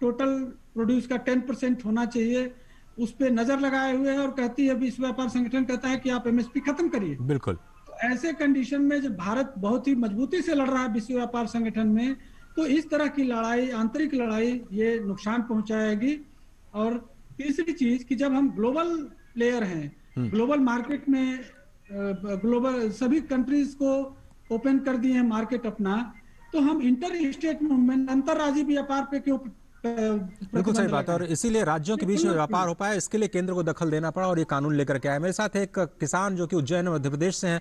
टोटल प्रोड्यूस का 10% होना चाहिए उस पे नजर लगाए हुए है और कहती है, विश्व व्यापार संगठन कहता है कि आप एमएसपी खत्म करिए। बिल्कुल। तो ऐसे कंडीशन में जब भारत बहुत ही मजबूती से लड़ रहा है विश्व व्यापार संगठन में, तो इस तरह की लड़ाई, आंतरिक लड़ाई, ये नुकसान पहुंचाएगी। और तीसरी चीज कि जब हम ग्लोबल प्लेयर हैं, ग्लोबल मार्केट में ग्लोबल सभी कंट्रीज को ओपन कर दिए हैं मार्केट अपना, तो हम इंटर स्टेट मूवमेंट, अंतरराज्यीय व्यापार पे क्यों बिल्कुल सही बात है। और इसीलिए राज्यों के बीच में व्यापार हो पाया, इसके लिए केंद्र को दखल देना पड़ा और ये कानून लेकर के आया। मेरे साथ एक किसान जो कि उज्जैन मध्य प्रदेश से हैं,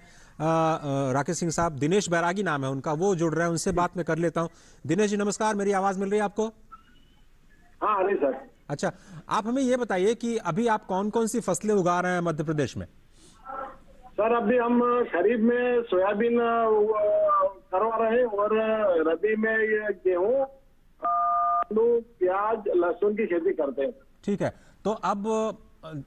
राकेश सिंह साहब, दिनेश बैरागी नाम है उनका, वो जुड़ रहे हैं, उनसे बात मैं कर लेता हूँ। दिनेश जी नमस्कार, मेरी आवाज मिल रही है आपको? हाँ अरे सर। अच्छा, आप हमें ये बताइए कि अभी आप कौन कौन सी फसलें उगा रहे हैं मध्य प्रदेश में? सर अभी हम खरीफ में सोयाबीन करवा रहे हैं और रबी में ये गेहूं, आलू, प्याज, लहसुन की खेती करते हैं। ठीक है, तो अब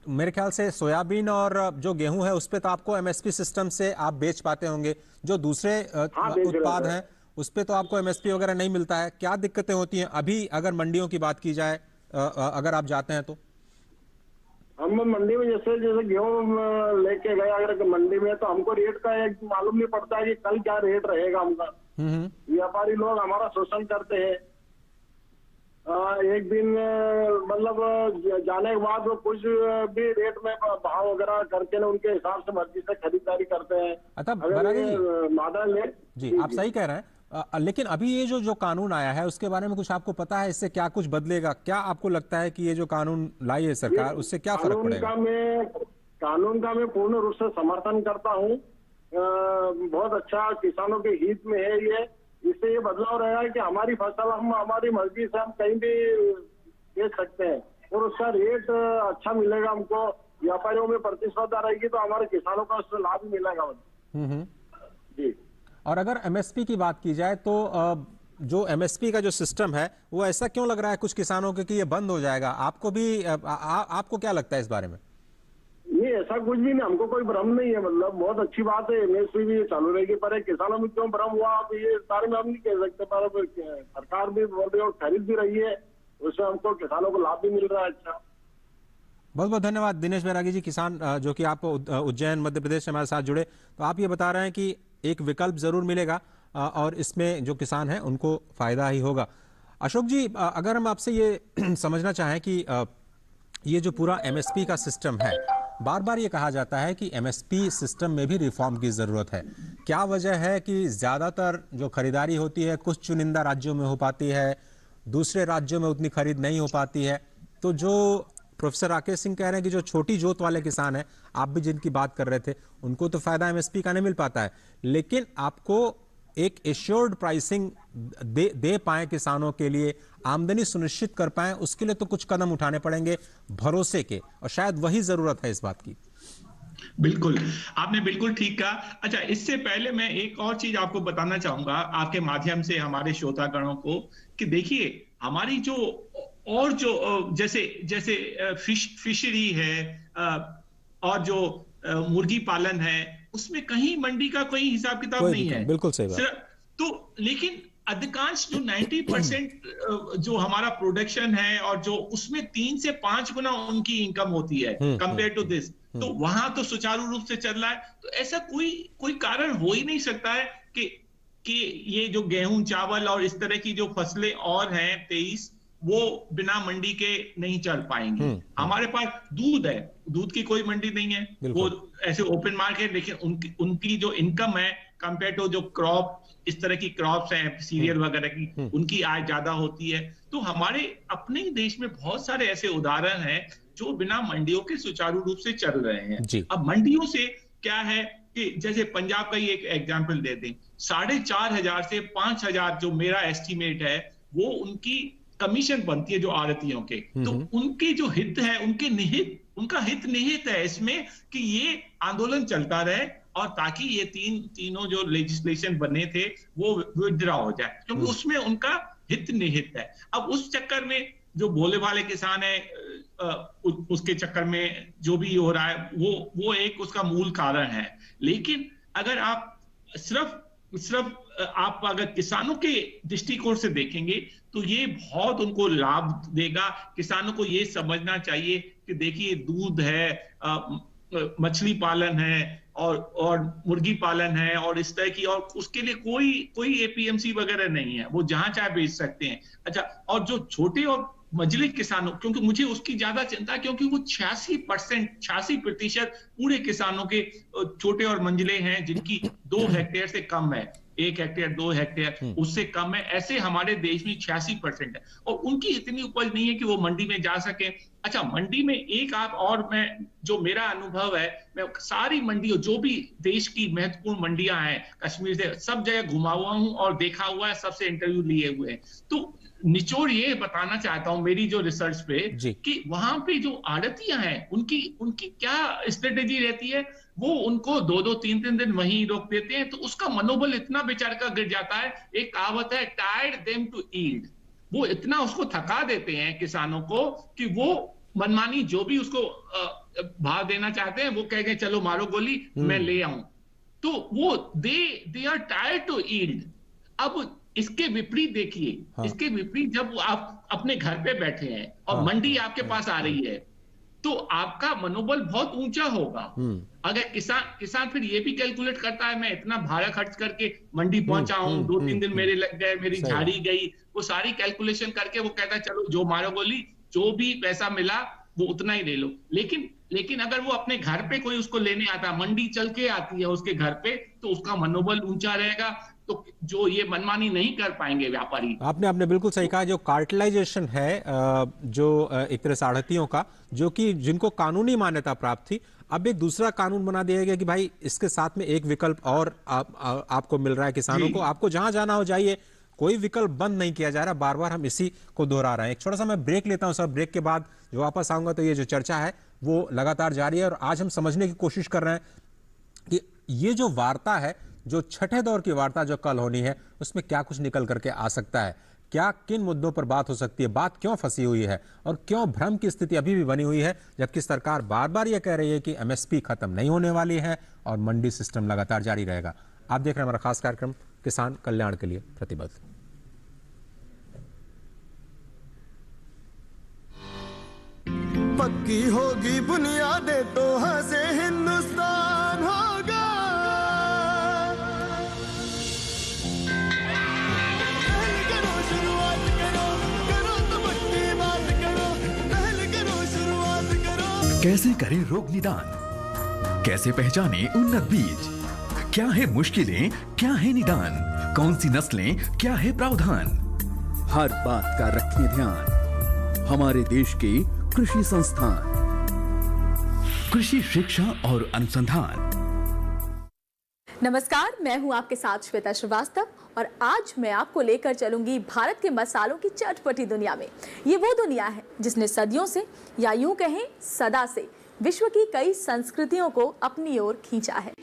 मेरे ख्याल से सोयाबीन और जो गेहूं है उस पे तो आपको एमएसपी सिस्टम से आप बेच पाते होंगे, जो दूसरे उत्पाद हैं उस पे तो आपको एमएसपी वगैरह नहीं मिलता है। क्या दिक्कतें होती हैं अभी अगर मंडियों की बात की जाए, अगर आप जाते हैं तो? हम मंडी में जैसे गेहूं लेके गए अगर मंडी में, तो हमको रेट का एक मालूम नहीं पड़ता है कि कल क्या रेट रहेगा हमका। व्यापारी लोग हमारा शोषण करते हैं। एक दिन मतलब जाने के बाद वो कुछ भी रेट में भाव वगैरह करके ना उनके हिसाब से मर्जी से खरीदारी करते हैं। मादा ले जी, आप सही कह रहे हैं। लेकिन अभी ये जो कानून आया है उसके बारे में कुछ आपको पता है, इससे क्या कुछ बदलेगा? क्या आपको लगता है कि ये जो कानून लाई है सरकार, उससे क्या फर्क पड़ेगा? कानून का मैं पूर्ण रूप से समर्थन करता हूँ। बहुत अच्छा, किसानों के हित में है ये। इससे ये बदलाव रहेगा कि हमारी फसल हम हमारी मर्जी से हम कहीं भी बेच सकते हैं और उसका रेट अच्छा मिलेगा हमको। व्यापारियों में प्रतिस्पर्धा रहेगी तो हमारे किसानों का उससे लाभ मिलेगा। जी। और अगर एमएसपी की बात की जाए तो जो एमएसपी का जो सिस्टम है वो ऐसा क्यों लग रहा है कुछ किसानों के कि ये बंद हो जाएगा? आपको भी आपको क्या लगता है इस बारे में? नहीं, ऐसा कुछ भी नहीं, हमको कोई भ्रम नहीं है। मतलब बहुत अच्छी बात है, एमएसपी भी चालू रहेगी, पर किसानों में क्यों भ्रम हुआ अब ये बारे में हम नहीं कह सकते। पर सरकार भी बोल रही है और खरीद भी रही है, उससे हमको किसानों को लाभ भी मिल रहा है। अच्छा, बहुत बहुत धन्यवाद दिनेश बैरागी जी, किसान जो कि आप उज्जैन मध्य प्रदेश से हमारे साथ जुड़े। तो आप ये बता रहे हैं कि एक विकल्प जरूर मिलेगा और इसमें जो किसान हैं उनको फायदा ही होगा। अशोक जी, अगर हम आपसे ये समझना चाहें कि ये जो पूरा एमएसपी का सिस्टम है, बार बार ये कहा जाता है कि एमएसपी सिस्टम में भी रिफॉर्म की जरूरत है। क्या वजह है कि ज्यादातर जो खरीदारी होती है कुछ चुनिंदा राज्यों में हो पाती है, दूसरे राज्यों में उतनी खरीद नहीं हो पाती है? तो जो प्रोफेसर राकेश सिंह कह रहे हैं कि जो छोटी जोत वाले किसान हैं, आप भी जिनकी बात कर रहे थे, उनको तो फायदा एमएसपी का नहीं मिल पाता है, लेकिन आपको एक एश्योर्ड प्राइसिंग दे पाए किसानों के लिए, आमदनी सुनिश्चित कर पाए, उसके लिए तो कुछ कदम उठाने पड़ेंगे भरोसे के, और शायद वही जरूरत है इस बात की। बिल्कुल, आपने बिल्कुल ठीक कहा। अच्छा, इससे पहले मैं एक और चीज आपको बताना चाहूंगा आपके माध्यम से हमारे श्रोतागणों को, कि देखिए हमारी जो और जो जैसे फिशरी है और जो मुर्गी पालन है, उसमें कहीं मंडी का कोई हिसाब किताब नहीं है। बिल्कुल सही बात। तो लेकिन अधिकांश जो 90% जो हमारा प्रोडक्शन है और जो उसमें 3 से 5 गुना उनकी इनकम होती है कंपेयर टू दिस, तो वहां तो सुचारू रूप से चल रहा है। तो ऐसा कोई कारण हो ही नहीं सकता है कि ये जो गेहूं, चावल और इस तरह की जो फसलें और हैं 23, वो बिना मंडी के नहीं चल पाएंगे। हमारे पास दूध है, दूध की कोई मंडी नहीं है, वो ऐसे ओपन मार्केट, लेकिन उनकी जो इनकम है कंपेयर टू जो क्रॉप, इस तरह की क्रॉप्स हैं सीरियल वगैरह की, उनकी आय ज्यादा होती है। तो हमारे अपने ही देश में बहुत सारे ऐसे उदाहरण हैं जो बिना मंडियों के सुचारू रूप से चल रहे हैं। अब मंडियों से क्या है कि जैसे पंजाब का ही एक एग्जाम्पल दे दें, 4,500 से 5,000 जो मेरा एस्टिमेट है, वो उनकी कमीशन बनती है जो आड़तियों के। तो उनके जो हित है, उनका हित निहित है इसमें कि ये आंदोलन चलता रहे और ताकि ये तीनों जो लेजिस्लेशन बने थे वो विथड्रॉ हो जाए, क्योंकि उसमें उनका हित निहित है। अब उस चक्कर में जो भोले भाले किसान है, उसके चक्कर में जो भी हो रहा है वो एक उसका मूल कारण है। लेकिन अगर आप सिर्फ आप अगर किसानों के दृष्टिकोण से देखेंगे तो ये बहुत उनको लाभ देगा। किसानों को ये समझना चाहिए कि देखिए दूध है, मछली पालन है और मुर्गी पालन है और इस तरह की, और उसके लिए कोई एपीएमसी वगैरह नहीं है, वो जहां चाहे बेच सकते हैं। अच्छा, और जो छोटे और मझले किसानों, क्योंकि मुझे उसकी ज्यादा चिंता है, क्योंकि वो 86% पूरे किसानों के छोटे और मंझले हैं जिनकी 2 हेक्टेयर से कम है, 1 हेक्टेयर 2 हेक्टेयर उससे कम है, ऐसे हमारे देश में 86% है, और उनकी इतनी उपज नहीं है कि वो मंडी में जा सके। अच्छा, मंडी में एक आप और, मैं जो मेरा अनुभव है, मैं सारी मंडियों, जो भी देश की महत्वपूर्ण मंडियां हैं, कश्मीर से सब जगह घुमा हुआ हूं और देखा हुआ है, सबसे इंटरव्यू लिए हुए हैं। तो निचोड़ ये बताना चाहता हूं मेरी जो रिसर्च पे, कि वहां पे जो आड़तियां हैं उनकी क्या स्ट्रेटेजी रहती है, वो उनको 2-2 3-3 दिन वहीं रोक देते हैं, तो उसका मनोबल इतना बेचारे का गिर जाता है। एक कहावत है, टायर्ड देम टू ईल्ड, वो इतना उसको थका देते हैं किसानों को कि वो मनमानी जो भी उसको भाव देना चाहते हैं वो कह गए चलो मारो गोली मैं ले आऊं, तो वो they are tired to yield. अब इसके विपरीत देखिए, इसके विपरीत जब आप अपने घर पे बैठे हैं और मंडी आपके पास आ रही है, तो आपका मनोबल बहुत ऊंचा होगा। अगर किसान फिर ये भी कैलकुलेट करता है, मैं इतना भाड़ा खर्च करके मंडी पहुंचा हूं, 2-3 दिन मेरे लग गए, मेरी झाड़ी गई, वो सारी कैलकुलेशन करके वो कहता है चलो जो मारो गोली, जो भी पैसा मिला वो उतना ही ले लो। लेकिन अगर वो अपने घर पे कोई उसको लेने आता, मंडी चल के आती है उसके घर पे, तो उसका मनोबल ऊंचा रहेगा, तो जो ये मनमानी नहीं कर पाएंगे व्यापारी। आपने बिल्कुल सही कहा। जो कार्टेलाइजेशन है, जो एक तरह से आढ़तियों का, जो कि जिनको कानूनी मान्यता प्राप्त थी, अब एक दूसरा कानून बना दिया गया कि भाई इसके साथ में एक विकल्प और आपको मिल रहा है किसानों को, आपको जहां जाना हो जाइए, कोई विकल्प बंद नहीं किया जा रहा। बार बार हम इसी को दोहरा रहे हैं। एक छोटा सा मैं ब्रेक लेता हूं सर, ब्रेक के बाद जो वापस आऊंगा तो ये जो चर्चा है वो लगातार जारी है, और आज हम समझने की कोशिश कर रहे हैं कि ये जो वार्ता है, जो छठे दौर की वार्ता जो कल होनी है, उसमें क्या कुछ निकल करके आ सकता है, क्या किन मुद्दों पर बात हो सकती है, बात क्यों फंसी हुई है, और क्यों भ्रम की स्थिति अभी भी बनी हुई है, जबकि सरकार बार बार यह कह रही है कि एमएसपी खत्म नहीं होने वाली है और मंडी सिस्टम लगातार जारी रहेगा। आप देख रहे हैं हमारा खास कार्यक्रम किसान कल्याण के लिए प्रतिबद्ध। पक्की होगी बुनियादें तो हंसे हिंदुस्तान होगा। करो शुरुआत करो तो पक्की बात करो, पहले करो शुरुआत करो। कैसे करें रोग निदान, कैसे पहचाने उन्नत बीज, क्या है मुश्किलें, क्या है निदान, कौन सी नस्लें, क्या है प्रावधान, हर बात का रखें ध्यान। हमारे देश के कृषि संस्थान, कृषि शिक्षा और अनुसंधान। नमस्कार, मैं हूं आपके साथ श्वेता श्रीवास्तव, और आज मैं आपको लेकर चलूंगी भारत के मसालों की चटपटी दुनिया में। ये वो दुनिया है जिसने सदियों से, या यूं कहें सदा से, विश्व की कई संस्कृतियों को अपनी ओर खींचा है।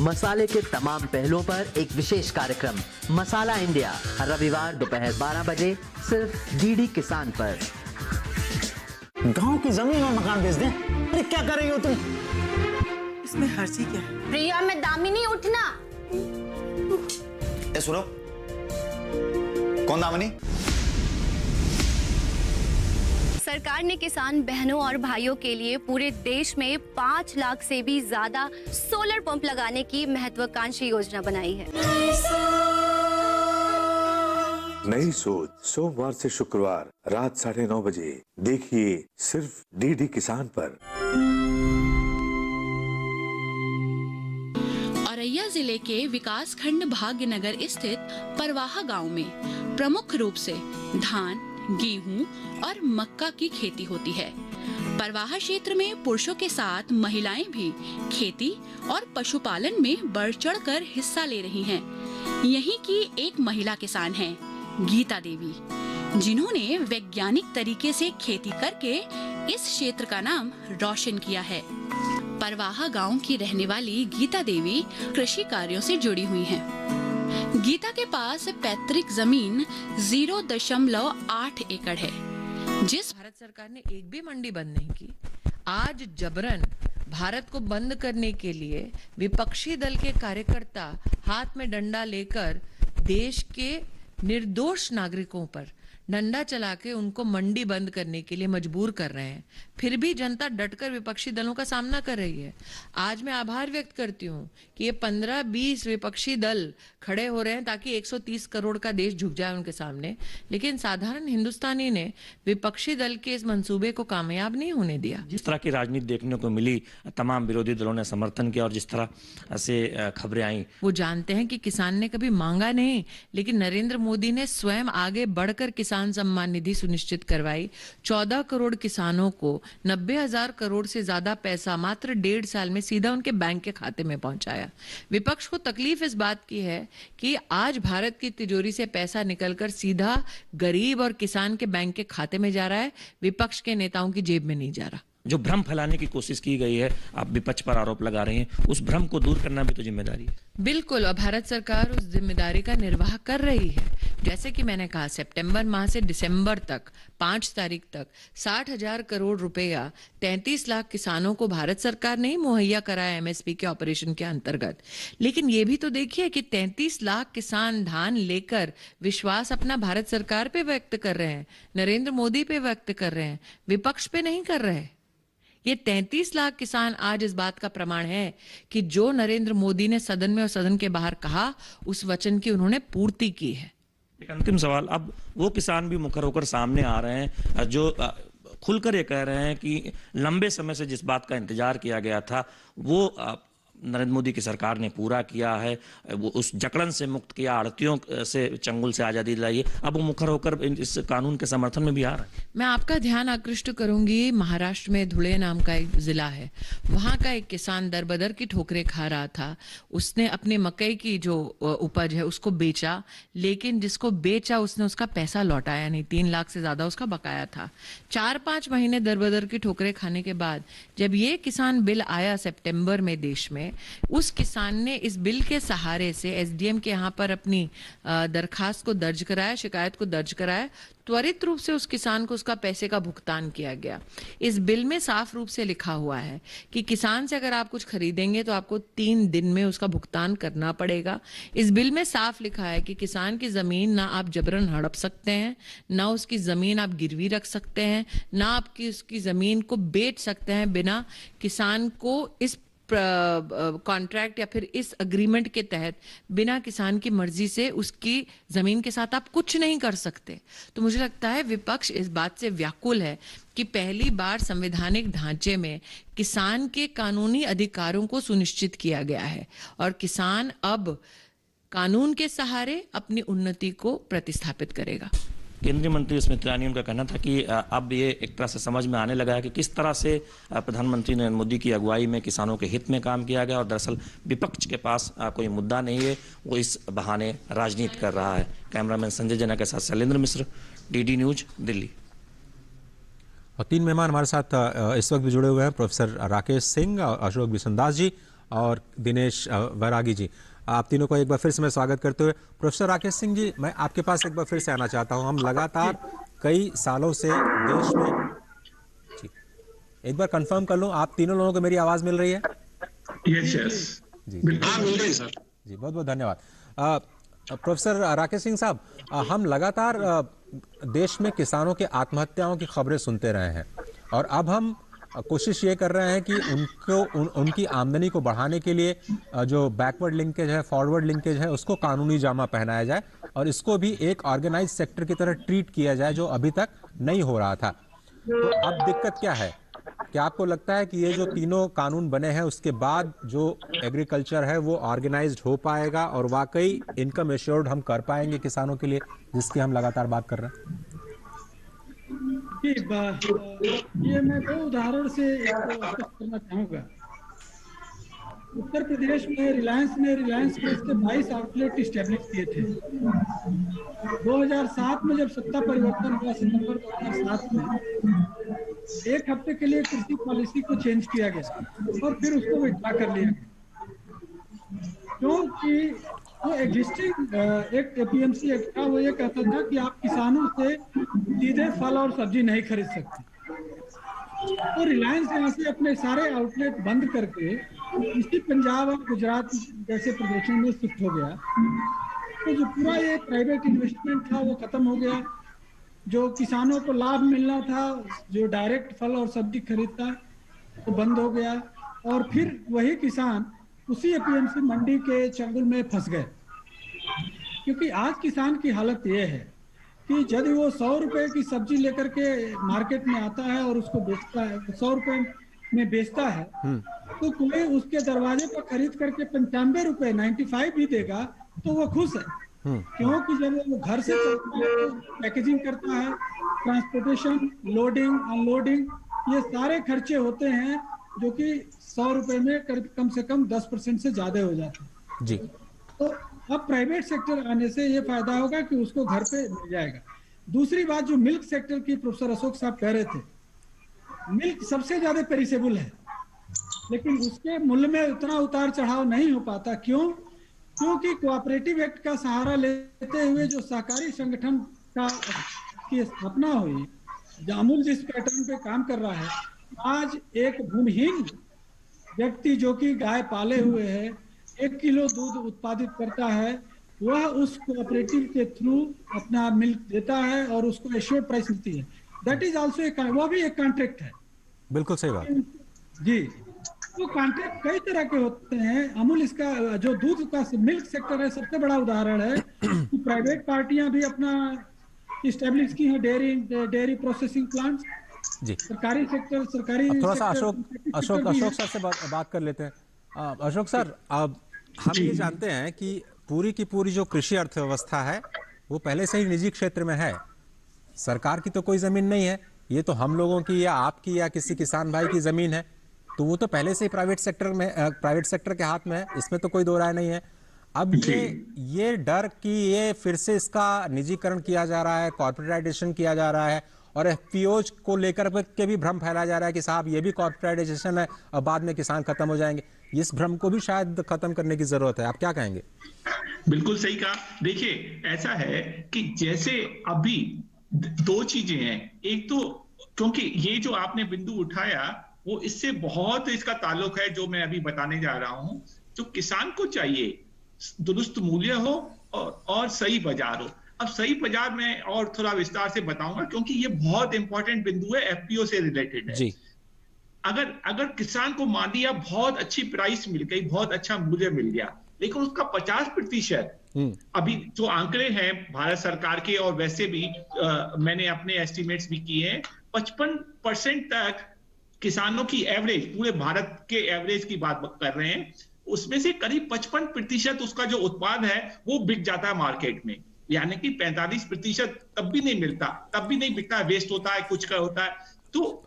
मसाले के तमाम पहलुओं पर एक विशेष कार्यक्रम मसाला इंडिया, हर रविवार दोपहर 12 बजे सिर्फ डीडी किसान पर। गांव की जमीन और मकान बेच दें? अरे क्या कर रही हो तुम? इसमें हर्षी क्या है? प्रिया में दामिनी उठना। ए सुनो, कौन दामिनी? सरकार ने किसान बहनों और भाइयों के लिए पूरे देश में 5 लाख से भी ज्यादा सोलर पंप लगाने की महत्वाकांक्षी योजना बनाई है। नई सोच, सोमवार से शुक्रवार रात 9:30 बजे देखिए सिर्फ डीडी किसान पर। औरैया जिले के विकास खंड भाग्यनगर स्थित परवाहा गांव में प्रमुख रूप से धान, गेहूं और मक्का की खेती होती है। परवाहा क्षेत्र में पुरुषों के साथ महिलाएं भी खेती और पशुपालन में बढ़ चढ़कर हिस्सा ले रही हैं। यहीं की एक महिला किसान हैं, गीता देवी, जिन्होंने वैज्ञानिक तरीके से खेती करके इस क्षेत्र का नाम रोशन किया है। परवाहा गांव की रहने वाली गीता देवी कृषि कार्यों से जुड़ी हुई हैं। गीता के पास पैतृक जमीन 0.8 एकड़ है, जिस भारत सरकार ने एक भी मंडी बंद नहीं की। आज जबरन भारत को बंद करने के लिए विपक्षी दल के कार्यकर्ता हाथ में डंडा लेकर देश के निर्दोष नागरिकों पर डंडा चला के उनको मंडी बंद करने के लिए मजबूर कर रहे हैं। फिर भी जनता डटकर विपक्षी दलों का सामना कर रही है। आज मैं आभार व्यक्त करती हूँ कि ये 15-20 विपक्षी दल खड़े हो रहे हैं ताकि 130 करोड़ का देश झुक जाए उनके सामने, लेकिन साधारण हिंदुस्तानी ने विपक्षी दल के इस मंसूबे को कामयाब नहीं होने दिया। जिस तरह की राजनीति देखने को मिली, तमाम विरोधी दलों ने समर्थन किया और जिस तरह से खबरें आई, वो जानते हैं कि किसान ने कभी मांगा नहीं, लेकिन नरेंद्र मोदी ने स्वयं आगे बढ़कर किसान सम्मान निधि सुनिश्चित करवाई। 14 करोड़ किसानों को 90,000 करोड़ से ज्यादा पैसा मात्र 1.5 साल में सीधा उनके बैंक के खाते में पहुंचाया। विपक्ष को तकलीफ इस बात की है कि आज भारत की तिजोरी से पैसा निकलकर सीधा गरीब और किसान के बैंक के खाते में जा रहा है, विपक्ष के नेताओं की जेब में नहीं जा रहा। जो भ्रम फैलाने की कोशिश की गई है, आप विपक्ष पर आरोप लगा रहे हैं, उस भ्रम को दूर करना भी तो जिम्मेदारी है। बिल्कुल, और भारत सरकार उस जिम्मेदारी का निर्वाह कर रही है। जैसे कि मैंने कहा, सितंबर माह से दिसंबर तक 5 तारीख तक 60,000 करोड़ रुपया 33 लाख किसानों को भारत सरकार ने ही मुहैया कराया एमएसपी के ऑपरेशन के अंतर्गत। लेकिन ये भी तो देखिए कि 33 लाख किसान धान लेकर विश्वास अपना भारत सरकार पे व्यक्त कर रहे हैं, नरेंद्र मोदी पे व्यक्त कर रहे हैं, विपक्ष पे नहीं कर रहे। ये 33 लाख किसान आज इस बात का प्रमाण है कि जो नरेंद्र मोदी ने सदन में और सदन के बाहर कहा, उस वचन की उन्होंने पूर्ति की है। एक अंतिम सवाल, अब वो किसान भी मुखर होकर सामने आ रहे हैं जो खुलकर ये कह रहे हैं कि लंबे समय से जिस बात का इंतजार किया गया था वो नरेंद्र मोदी की सरकार ने पूरा किया है, वो उस जकड़न से मुक्त किया, आड़तियों से चंगुल से आज़ादी दिलाई, अब वो मुखर होकर इस कानून के समर्थन में भी आ रहा है। मैं आपका ध्यान आकृष्ट करूंगी, महाराष्ट्र में धुले नाम का एक जिला है, वहां का एक किसान दरबदर की ठोकरें खा रहा था। उसने अपने मकई की जो उपज है उसको बेचा, लेकिन जिसको बेचा उसने उसका पैसा लौटाया नहीं, 3 लाख से ज्यादा उसका बकाया था। 4-5 महीने दरबदर की ठोकरें खाने के बाद जब ये किसान बिल आया सितंबर में देश में, उस किसान ने इस बिल के सहारे से एसडीएम के यहाँ पर अपनी दरखास्त को दर्ज कराया, शिकायत को दर्ज कराया। त्वरित रूप से उस किसान को उसका पैसे का भुगतान किया गया। इस बिल में साफ रूप से लिखा हुआ है कि किसान से अगर आप कुछ खरीदेंगे तो आपको 3 दिन में उसका भुगतान करना पड़ेगा। इस बिल में साफ लिखा है कि किसान की जमीन ना आप जबरन हड़प सकते हैं, ना उसकी जमीन आप गिरवी रख सकते हैं, ना आपकी उसकी जमीन को बेच सकते हैं बिना किसान को इस कॉन्ट्रैक्ट या फिर इस अग्रीमेंट के तहत बिना किसान की मर्जी से उसकी जमीन के साथ आप कुछ नहीं कर सकते। तो मुझे लगता है विपक्ष इस बात से व्याकुल है कि पहली बार संवैधानिक ढांचे में किसान के कानूनी अधिकारों को सुनिश्चित किया गया है और किसान अब कानून के सहारे अपनी उन्नति को प्रतिस्थापित करेगा। केंद्रीय मंत्री स्मृति ईरानी, उनका कहना था कि अब ये एक तरह से समझ में आने लगा है कि किस तरह से प्रधानमंत्री नरेंद्र मोदी की अगुवाई में किसानों के हित में काम किया गया और दरअसल विपक्ष के पास कोई मुद्दा नहीं है, वो इस बहाने राजनीति कर रहा है। कैमरामैन संजय जना के साथ शैलेंद्र मिश्र, डीडी न्यूज, दिल्ली। और 3 मेहमान हमारे साथ इस वक्त भी जुड़े हुए हैं, प्रोफेसर राकेश सिंह, अशोक बिसनदास जी और दिनेश वैरागी जी। आप तीनों को एक बार फिर से मैं स्वागत करते हुए, प्रोफेसर राकेश सिंह जी, मैं आपके पास एक बार फिर से आना चाहता हूं। हम लगातार कई सालों से देश में, एक बार कंफर्म कर लूं, आप तीनों लोगों को मेरी आवाज मिल रही है? यस जी मिल रही है सर जी, बहुत बहुत धन्यवाद। प्रोफेसर राकेश सिंह साहब, हम लगातार देश में किसानों की आत्महत्याओं की खबरें सुनते रहे हैं और अब हम कोशिश ये कर रहे हैं कि उनकी आमदनी को बढ़ाने के लिए जो बैकवर्ड लिंकेज है, फॉरवर्ड लिंकेज है, उसको कानूनी जामा पहनाया जाए और इसको भी एक ऑर्गेनाइज सेक्टर की तरह ट्रीट किया जाए, जो अभी तक नहीं हो रहा था। तो अब दिक्कत क्या है? क्या आपको लगता है कि ये जो तीनों कानून बने हैं उसके बाद जो एग्रीकल्चर है वो ऑर्गेनाइज्ड हो पाएगा और वाकई इनकम एश्योर्ड हम कर पाएंगे किसानों के लिए, जिसकी हम लगातार बात कर रहे हैं? ये मैं 2 उदाहरण से करना चाहूंगा। उत्तर प्रदेश में रिलायंस ने प्रेस के 22 आउटलेट स्टैब्लिश किए थे। 2007 में जब सत्ता परिवर्तन हुआ, सितंबर 2007 में, 1 हफ्ते के लिए कृषि पॉलिसी को चेंज किया गया और फिर उसको विड्रॉ कर लिया गया, क्योंकि वो एग्जिस्टिंग एक एपीएमसी एक्ट था, वो ये कहता था कि आप किसानों से सीधे फल और सब्जी नहीं खरीद सकते। तो रिलायंस यहाँ से अपने सारे आउटलेट बंद करके इसी पंजाब और गुजरात जैसे प्रदेशों में शिफ्ट हो गया। तो जो पूरा ये प्राइवेट इन्वेस्टमेंट था वो खत्म हो गया। जो किसानों को लाभ मिलना था, जो डायरेक्ट फल और सब्जी खरीदता वो बंद हो गया, और फिर वही किसान उसी एपीएमसी मंडी के चंगुल में फंस गए। क्योंकि आज किसान की हालत ये है कि यदि वो 100 रुपए की सब्जी लेकर के मार्केट में आता है और उसको बेचता है, 100 रुपए में बेचता है, तो कोई उसके दरवाजे पर खरीद करके 95 रुपए 95 भी देगा तो वो खुश है। क्योंकि जब वो घर से चलता है तो पैकेजिंग करता है, ट्रांसपोर्टेशन, लोडिंग, अनलोडिंग, ये सारे खर्चे होते हैं जो कि 100 रुपए में कम से कम 10% से ज्यादा हो जाते हैं जी। तो अब प्राइवेट सेक्टर आने से ये फायदा होगा कि उसको घर पे मिल जाएगा। दूसरी बात जो मिल्क सेक्टर की प्रोफेसर अशोक साहब कह रहे थे, मिल्क सबसे ज्यादा पेरिसेबल है, लेकिन उसके मूल्य में उतना उतार चढ़ाव नहीं हो पाता। क्यों? क्योंकि कोऑपरेटिव एक्ट का सहारा लेते हुए जो सहकारी संगठन की स्थापना हुई, अमूल जिस पैटर्न पे काम कर रहा है, आज एक भूमिहीन व्यक्ति जो कि गाय पाले हुए है, 1 किलो दूध उत्पादित करता है, वह उस कोऑपरेटिव के थ्रू अपना मिल्क देता है और उसको एश्योर्ड प्राइस मिलती है। दैट इज आल्सो वो भी एक कॉन्ट्रैक्ट है। बिल्कुल सही बात जी। तो कॉन्ट्रैक्ट कई तरह के होते हैं। अमूल इसका जो दूध का मिल्क सेक्टर है सबसे बड़ा उदाहरण है कि प्राइवेट पार्टियां भी अपना इस्टेब्लिश की है डेयरी प्रोसेसिंग प्लांट। जी। सरकारी सेक्टर, सरकारी थोड़ा सा सेक्टर अशोक सर से बात कर लेते हैं। अशोक सर, अब हम ये जानते हैं कि पूरी की पूरी जो कृषि अर्थव्यवस्था है वो पहले से ही निजी क्षेत्र में है, सरकार की तो कोई जमीन नहीं है, ये तो हम लोगों की या आपकी या किसी किसान भाई की जमीन है, तो वो तो पहले से ही प्राइवेट सेक्टर के हाथ में है, इसमें तो कोई दो राय नहीं है। अब ये डर कि ये फिर से इसका निजीकरण किया जा रहा है, कॉर्पोरेटाइजेशन किया जा रहा है, और एफपीओज को लेकर के भी भ्रम फैलाया जा रहा है कि साहब ये भी कॉर्पोरेटाइजेशन है और बाद में किसान खत्म हो जाएंगे, इस भ्रम को भी शायद खत्म करने की जरूरत है। आप क्या कहेंगे? बिल्कुल सही कहा। देखिए, ऐसा है कि जैसे अभी दो चीजें हैं। एक तो क्योंकि ये जो आपने बिंदु उठाया वो इससे बहुत इसका ताल्लुक है जो मैं अभी बताने जा रहा हूं। जो किसान को चाहिए दुरुस्त मूल्य हो और सही बाजार हो। अब सही बाजार में और थोड़ा विस्तार से बताऊंगा क्योंकि ये बहुत इंपॉर्टेंट बिंदु है, एफपीओ से रिलेटेड है। जी। अगर किसान को मान लिया बहुत अच्छी प्राइस मिल गई, बहुत अच्छा मूल्य मिल गया, लेकिन उसका 50% अभी जो आंकड़े हैं भारत सरकार के और वैसे भी मैंने अपने एस्टिमेट्स भी किए हैं, 55% तक किसानों की एवरेज, पूरे भारत के एवरेज की बात कर रहे हैं, उसमें से करीब 55% उसका जो उत्पाद है वो बिक जाता है मार्केट में। यानी कि 45% तब भी नहीं मिलता, तब भी नहीं बिकता, वेस्ट होता है, कुछ का होता है। तो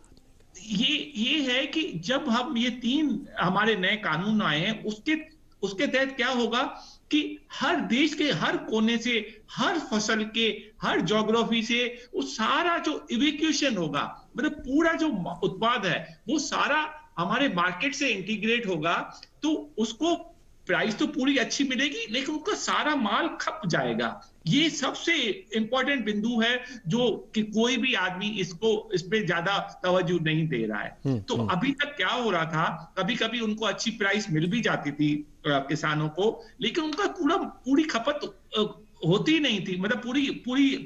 ये है कि जब हम ये 3 हमारे नए कानून आए हैं उसके तहत क्या होगा कि हर देश के हर कोने से, हर फसल के, हर ज्योग्राफी से वो सारा जो इवैक्यूएशन होगा, मतलब पूरा जो उत्पाद है वो सारा हमारे मार्केट से इंटीग्रेट होगा, तो उसको प्राइस तो पूरी अच्छी मिलेगी लेकिन उसका सारा माल खप जाएगा। ये सबसे इंपॉर्टेंट बिंदु है जो कि कोई भी आदमी इस पे ज्यादा तवज्जो नहीं दे रहा है। तो अभी तक क्या हो रहा था, कभी कभी उनको अच्छी प्राइस मिल भी जाती थी किसानों को, लेकिन उनका पूरी खपत होती नहीं थी, मतलब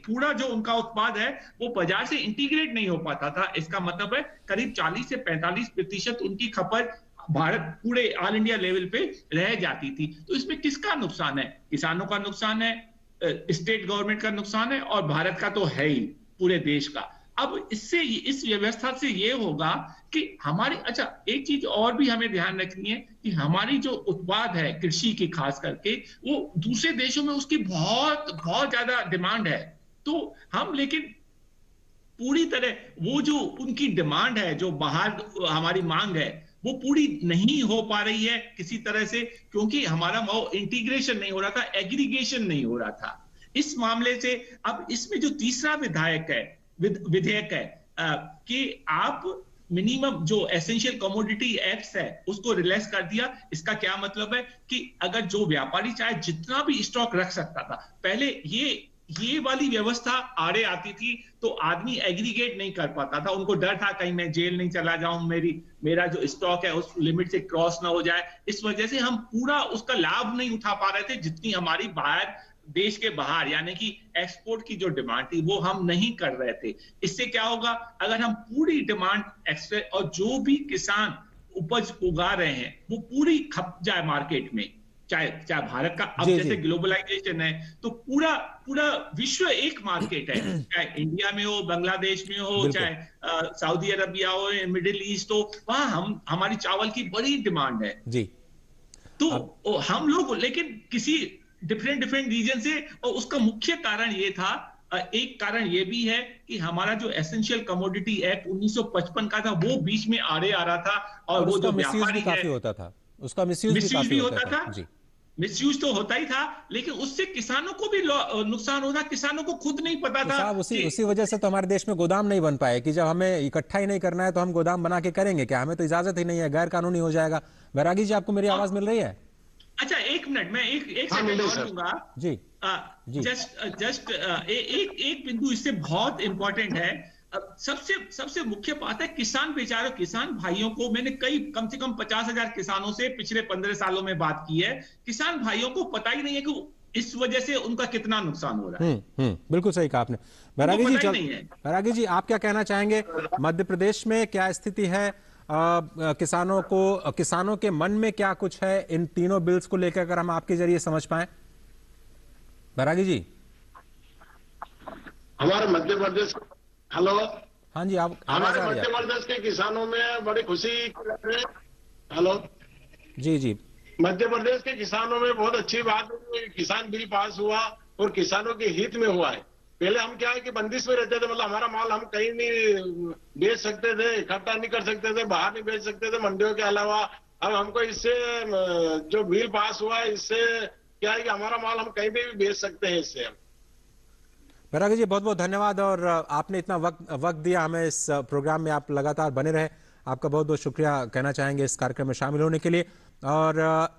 पूरा जो उनका उत्पाद है वो बाजार से इंटीग्रेट नहीं हो पाता था। इसका मतलब है करीब 40 से 45% उनकी खपत भारत पूरे ऑल इंडिया लेवल पे रह जाती थी। तो इसमें किसका नुकसान है? किसानों का नुकसान है, स्टेट गवर्नमेंट का नुकसान है और भारत का तो है ही, पूरे देश का। अब इस व्यवस्था से ये होगा कि हमारी, अच्छा एक चीज और भी हमें ध्यान रखनी है कि हमारी जो उत्पाद है कृषि की खास करके, वो दूसरे देशों में उसकी बहुत बहुत ज्यादा डिमांड है। तो हम लेकिन पूरी तरह वो जो उनकी डिमांड है, जो बाहर हमारी मांग है, वो पूरी नहीं हो पा रही है किसी तरह से, क्योंकि हमारा वो इंटीग्रेशन नहीं हो रहा था, एग्रीगेशन नहीं हो रहा था। इस मामले से अब इसमें जो तीसरा विधेयक है कि आप मिनिमम जो एसेंशियल कमोडिटी एक्ट है उसको रिलैक्स कर दिया। इसका क्या मतलब है कि अगर जो व्यापारी चाहे जितना भी स्टॉक रख सकता था, पहले ये वाली व्यवस्था आड़े आती थी तो आदमी एग्रीगेट नहीं कर पाता था, उनको डर था कहीं मैं जेल नहीं चला जाऊं, मेरा जो स्टॉक है उस लिमिट से क्रॉस ना हो जाए। इस वजह से हम पूरा उसका लाभ नहीं उठा पा रहे थे जितनी हमारी बाहर देश के बाहर यानी कि एक्सपोर्ट की जो डिमांड थी वो हम नहीं कर रहे थे। इससे क्या होगा, अगर हम पूरी डिमांड एक्सपोर्ट और जो भी किसान उपज उगा रहे हैं वो पूरी खप जाए मार्केट में, चाहे भारत का अब जैसे ग्लोबलाइजेशन है तो पूरा विश्व एक मार्केट है, चाहे इंडिया में हो, बांग्लादेश में हो, चाहे सऊदी अरबिया हो, मिडिल ईस्ट हो, वहां हमारी चावल की बड़ी डिमांड है जी। तो हम लोग लेकिन किसी डिफरेंट रीजन से, और उसका मुख्य कारण ये था, एक कारण ये भी है कि हमारा जो एसेंशियल कमोडिटी एक्ट 1955 का था वो बीच में आड़े आ रहा था, और वो जो व्यापारी काफी होता था, उसका मिसयूज भी होता था जी। मिसयूज तो होता ही था, लेकिन उससे किसानों को भी नुकसान होता, किसानों को खुद नहीं पता था। साहब उसी वजह से तो हमारे देश में गोदाम नहीं बन पाए कि जब हमें इकट्ठा ही नहीं करना है तो हम गोदाम बना के करेंगे क्या, हमें तो इजाजत ही नहीं है, गैर कानूनी हो जाएगा। बैरागी जी, आपको मेरी आवाज मिल रही है? अच्छा, एक मिनट, मैं एक सेकंड और दूंगा जी। जस्ट एक बिंदु इससे बहुत इंपॉर्टेंट है। सबसे मुख्य बात है किसान भाइयों को, मैंने कम से कम 50,000 किसानों से पिछले 15 सालों में बात की है, किसान भाइयों को पता ही नहीं है कि इस वजह से उनका कितना नुकसान हो रहा है। बिल्कुल सही कहा आपने। बैरागी जी, आप क्या कहना चाहेंगे? मध्य प्रदेश में क्या स्थिति है, किसानों के मन में क्या कुछ है इन तीनों बिल्स को लेकर, अगर हम आपके जरिए समझ पाए? बैरागी जी, हमारे मध्य प्रदेश, हेलो, हाँ जी, आप हमारे मध्य प्रदेश के किसानों में बड़ी खुशी, हेलो जी, मध्य प्रदेश के किसानों में बहुत अच्छी बात है, किसान बिल पास हुआ और किसानों के हित में हुआ है। पहले हम क्या है कि बंदिश में रहते थे, मतलब हमारा माल हम कहीं नहीं बेच सकते थे, इकट्ठा नहीं कर सकते थे, बाहर नहीं बेच सकते थे मंडियों के अलावा। अब हमको इससे जो बिल पास हुआ है, इससे क्या है कि हमारा माल हम कहीं भी बेच सकते हैं इससे। बैरागी जी, बहुत बहुत धन्यवाद, और आपने इतना वक्त दिया हमें इस प्रोग्राम में, आप लगातार बने रहे, आपका बहुत बहुत शुक्रिया कहना चाहेंगे इस कार्यक्रम में शामिल होने के लिए। और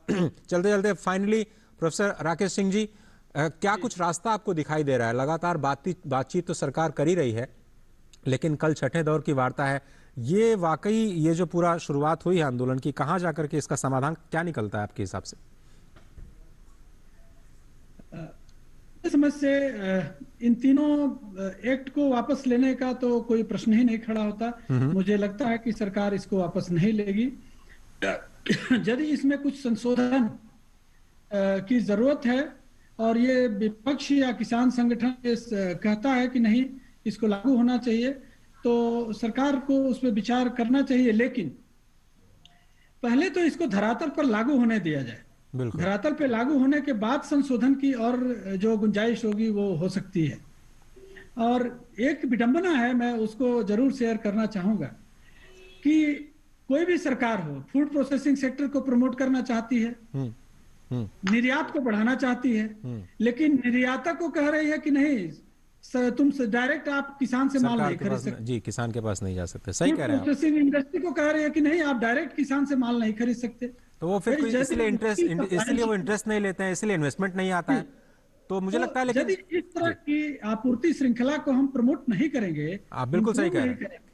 चलते चलते फाइनली प्रोफेसर राकेश सिंह जी, क्या कुछ रास्ता आपको दिखाई दे रहा है? लगातार बातचीत तो सरकार कर ही रही है, लेकिन कल छठे दौर की वार्ता है, ये वाकई ये जो पूरा शुरुआत हुई है आंदोलन की, कहां जाकर के इसका समाधान क्या निकलता है आपके हिसाब से? समझ से इन तीनों एक्ट को वापस लेने का तो कोई प्रश्न ही नहीं खड़ा होता। मुझे लगता है कि सरकार इसको वापस नहीं लेगी। यदि इसमें कुछ संशोधन की जरूरत है और ये विपक्ष या किसान संगठन कहता है कि नहीं इसको लागू होना चाहिए, तो सरकार को उस पर विचार करना चाहिए, लेकिन पहले तो इसको धरातल पर लागू होने दिया जाए। धरातल पे लागू होने के बाद संशोधन की और जो गुंजाइश होगी वो हो सकती है। और एक विडंबना है, मैं उसको जरूर शेयर करना चाहूंगा कि कोई भी सरकार हो, फूड प्रोसेसिंग सेक्टर को प्रमोट करना चाहती है, निर्यात को बढ़ाना चाहती है, लेकिन निर्यातक को कह रही है कि नहीं तुम डायरेक्ट आप किसान से माल नहीं खरीद सकते। जी, किसान के पास नहीं जा सकते, सही कह रहे हैं। प्रोसेसिंग इंडस्ट्री को कह रही है कि नहीं आप डायरेक्ट किसान से माल नहीं खरीद सकते, तो वो फिर इसलिए वो इंटरेस्ट नहीं लेते हैं, इसलिए इन्वेस्टमेंट नहीं आता है। तो मुझे लगता है लेकिन यदि इस तरह की आपूर्ति श्रृंखला को हम प्रमोट नहीं करेंगे, आप बिल्कुल सही कह रहे हैं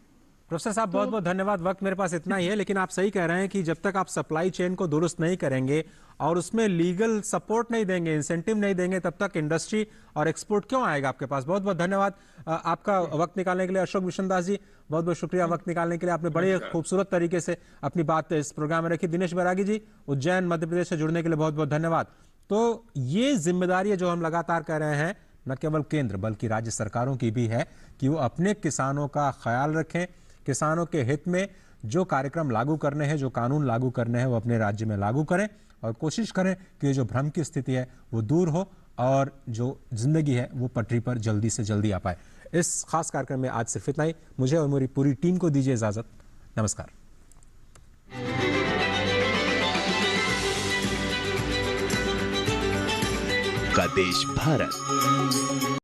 प्रोफेसर साहब, बहुत बहुत धन्यवाद। वक्त मेरे पास इतना ही है, लेकिन आप सही कह रहे हैं कि जब तक आप सप्लाई चेन को दुरुस्त नहीं करेंगे और उसमें लीगल सपोर्ट नहीं देंगे, इंसेंटिव नहीं देंगे, तब तक इंडस्ट्री और एक्सपोर्ट क्यों आएगा आपके पास। बहुत बहुत धन्यवाद आपका वक्त निकालने के लिए। अशोक विशनदास जी, बहुत बहुत शुक्रिया वक्त निकालने के लिए, आपने बड़े खूबसूरत तरीके से अपनी बात इस प्रोग्राम में रखी। दिनेश बैरागी जी, उज्जैन मध्य प्रदेश से जुड़ने के लिए बहुत बहुत धन्यवाद। तो ये जिम्मेदारी जो हम लगातार कह रहे हैं, न केवल केंद्र बल्कि राज्य सरकारों की भी है कि वो अपने किसानों का ख्याल रखें, किसानों के हित में जो कार्यक्रम लागू करने हैं, जो कानून लागू करने हैं, वो अपने राज्य में लागू करें और कोशिश करें कि ये जो भ्रम की स्थिति है वो दूर हो और जो जिंदगी है वो पटरी पर जल्दी से जल्दी आ पाए। इस खास कार्यक्रम में आज सिर्फ इतना ही। मुझे और मेरी पूरी टीम को दीजिए इजाजत। नमस्कार। का देश भारत।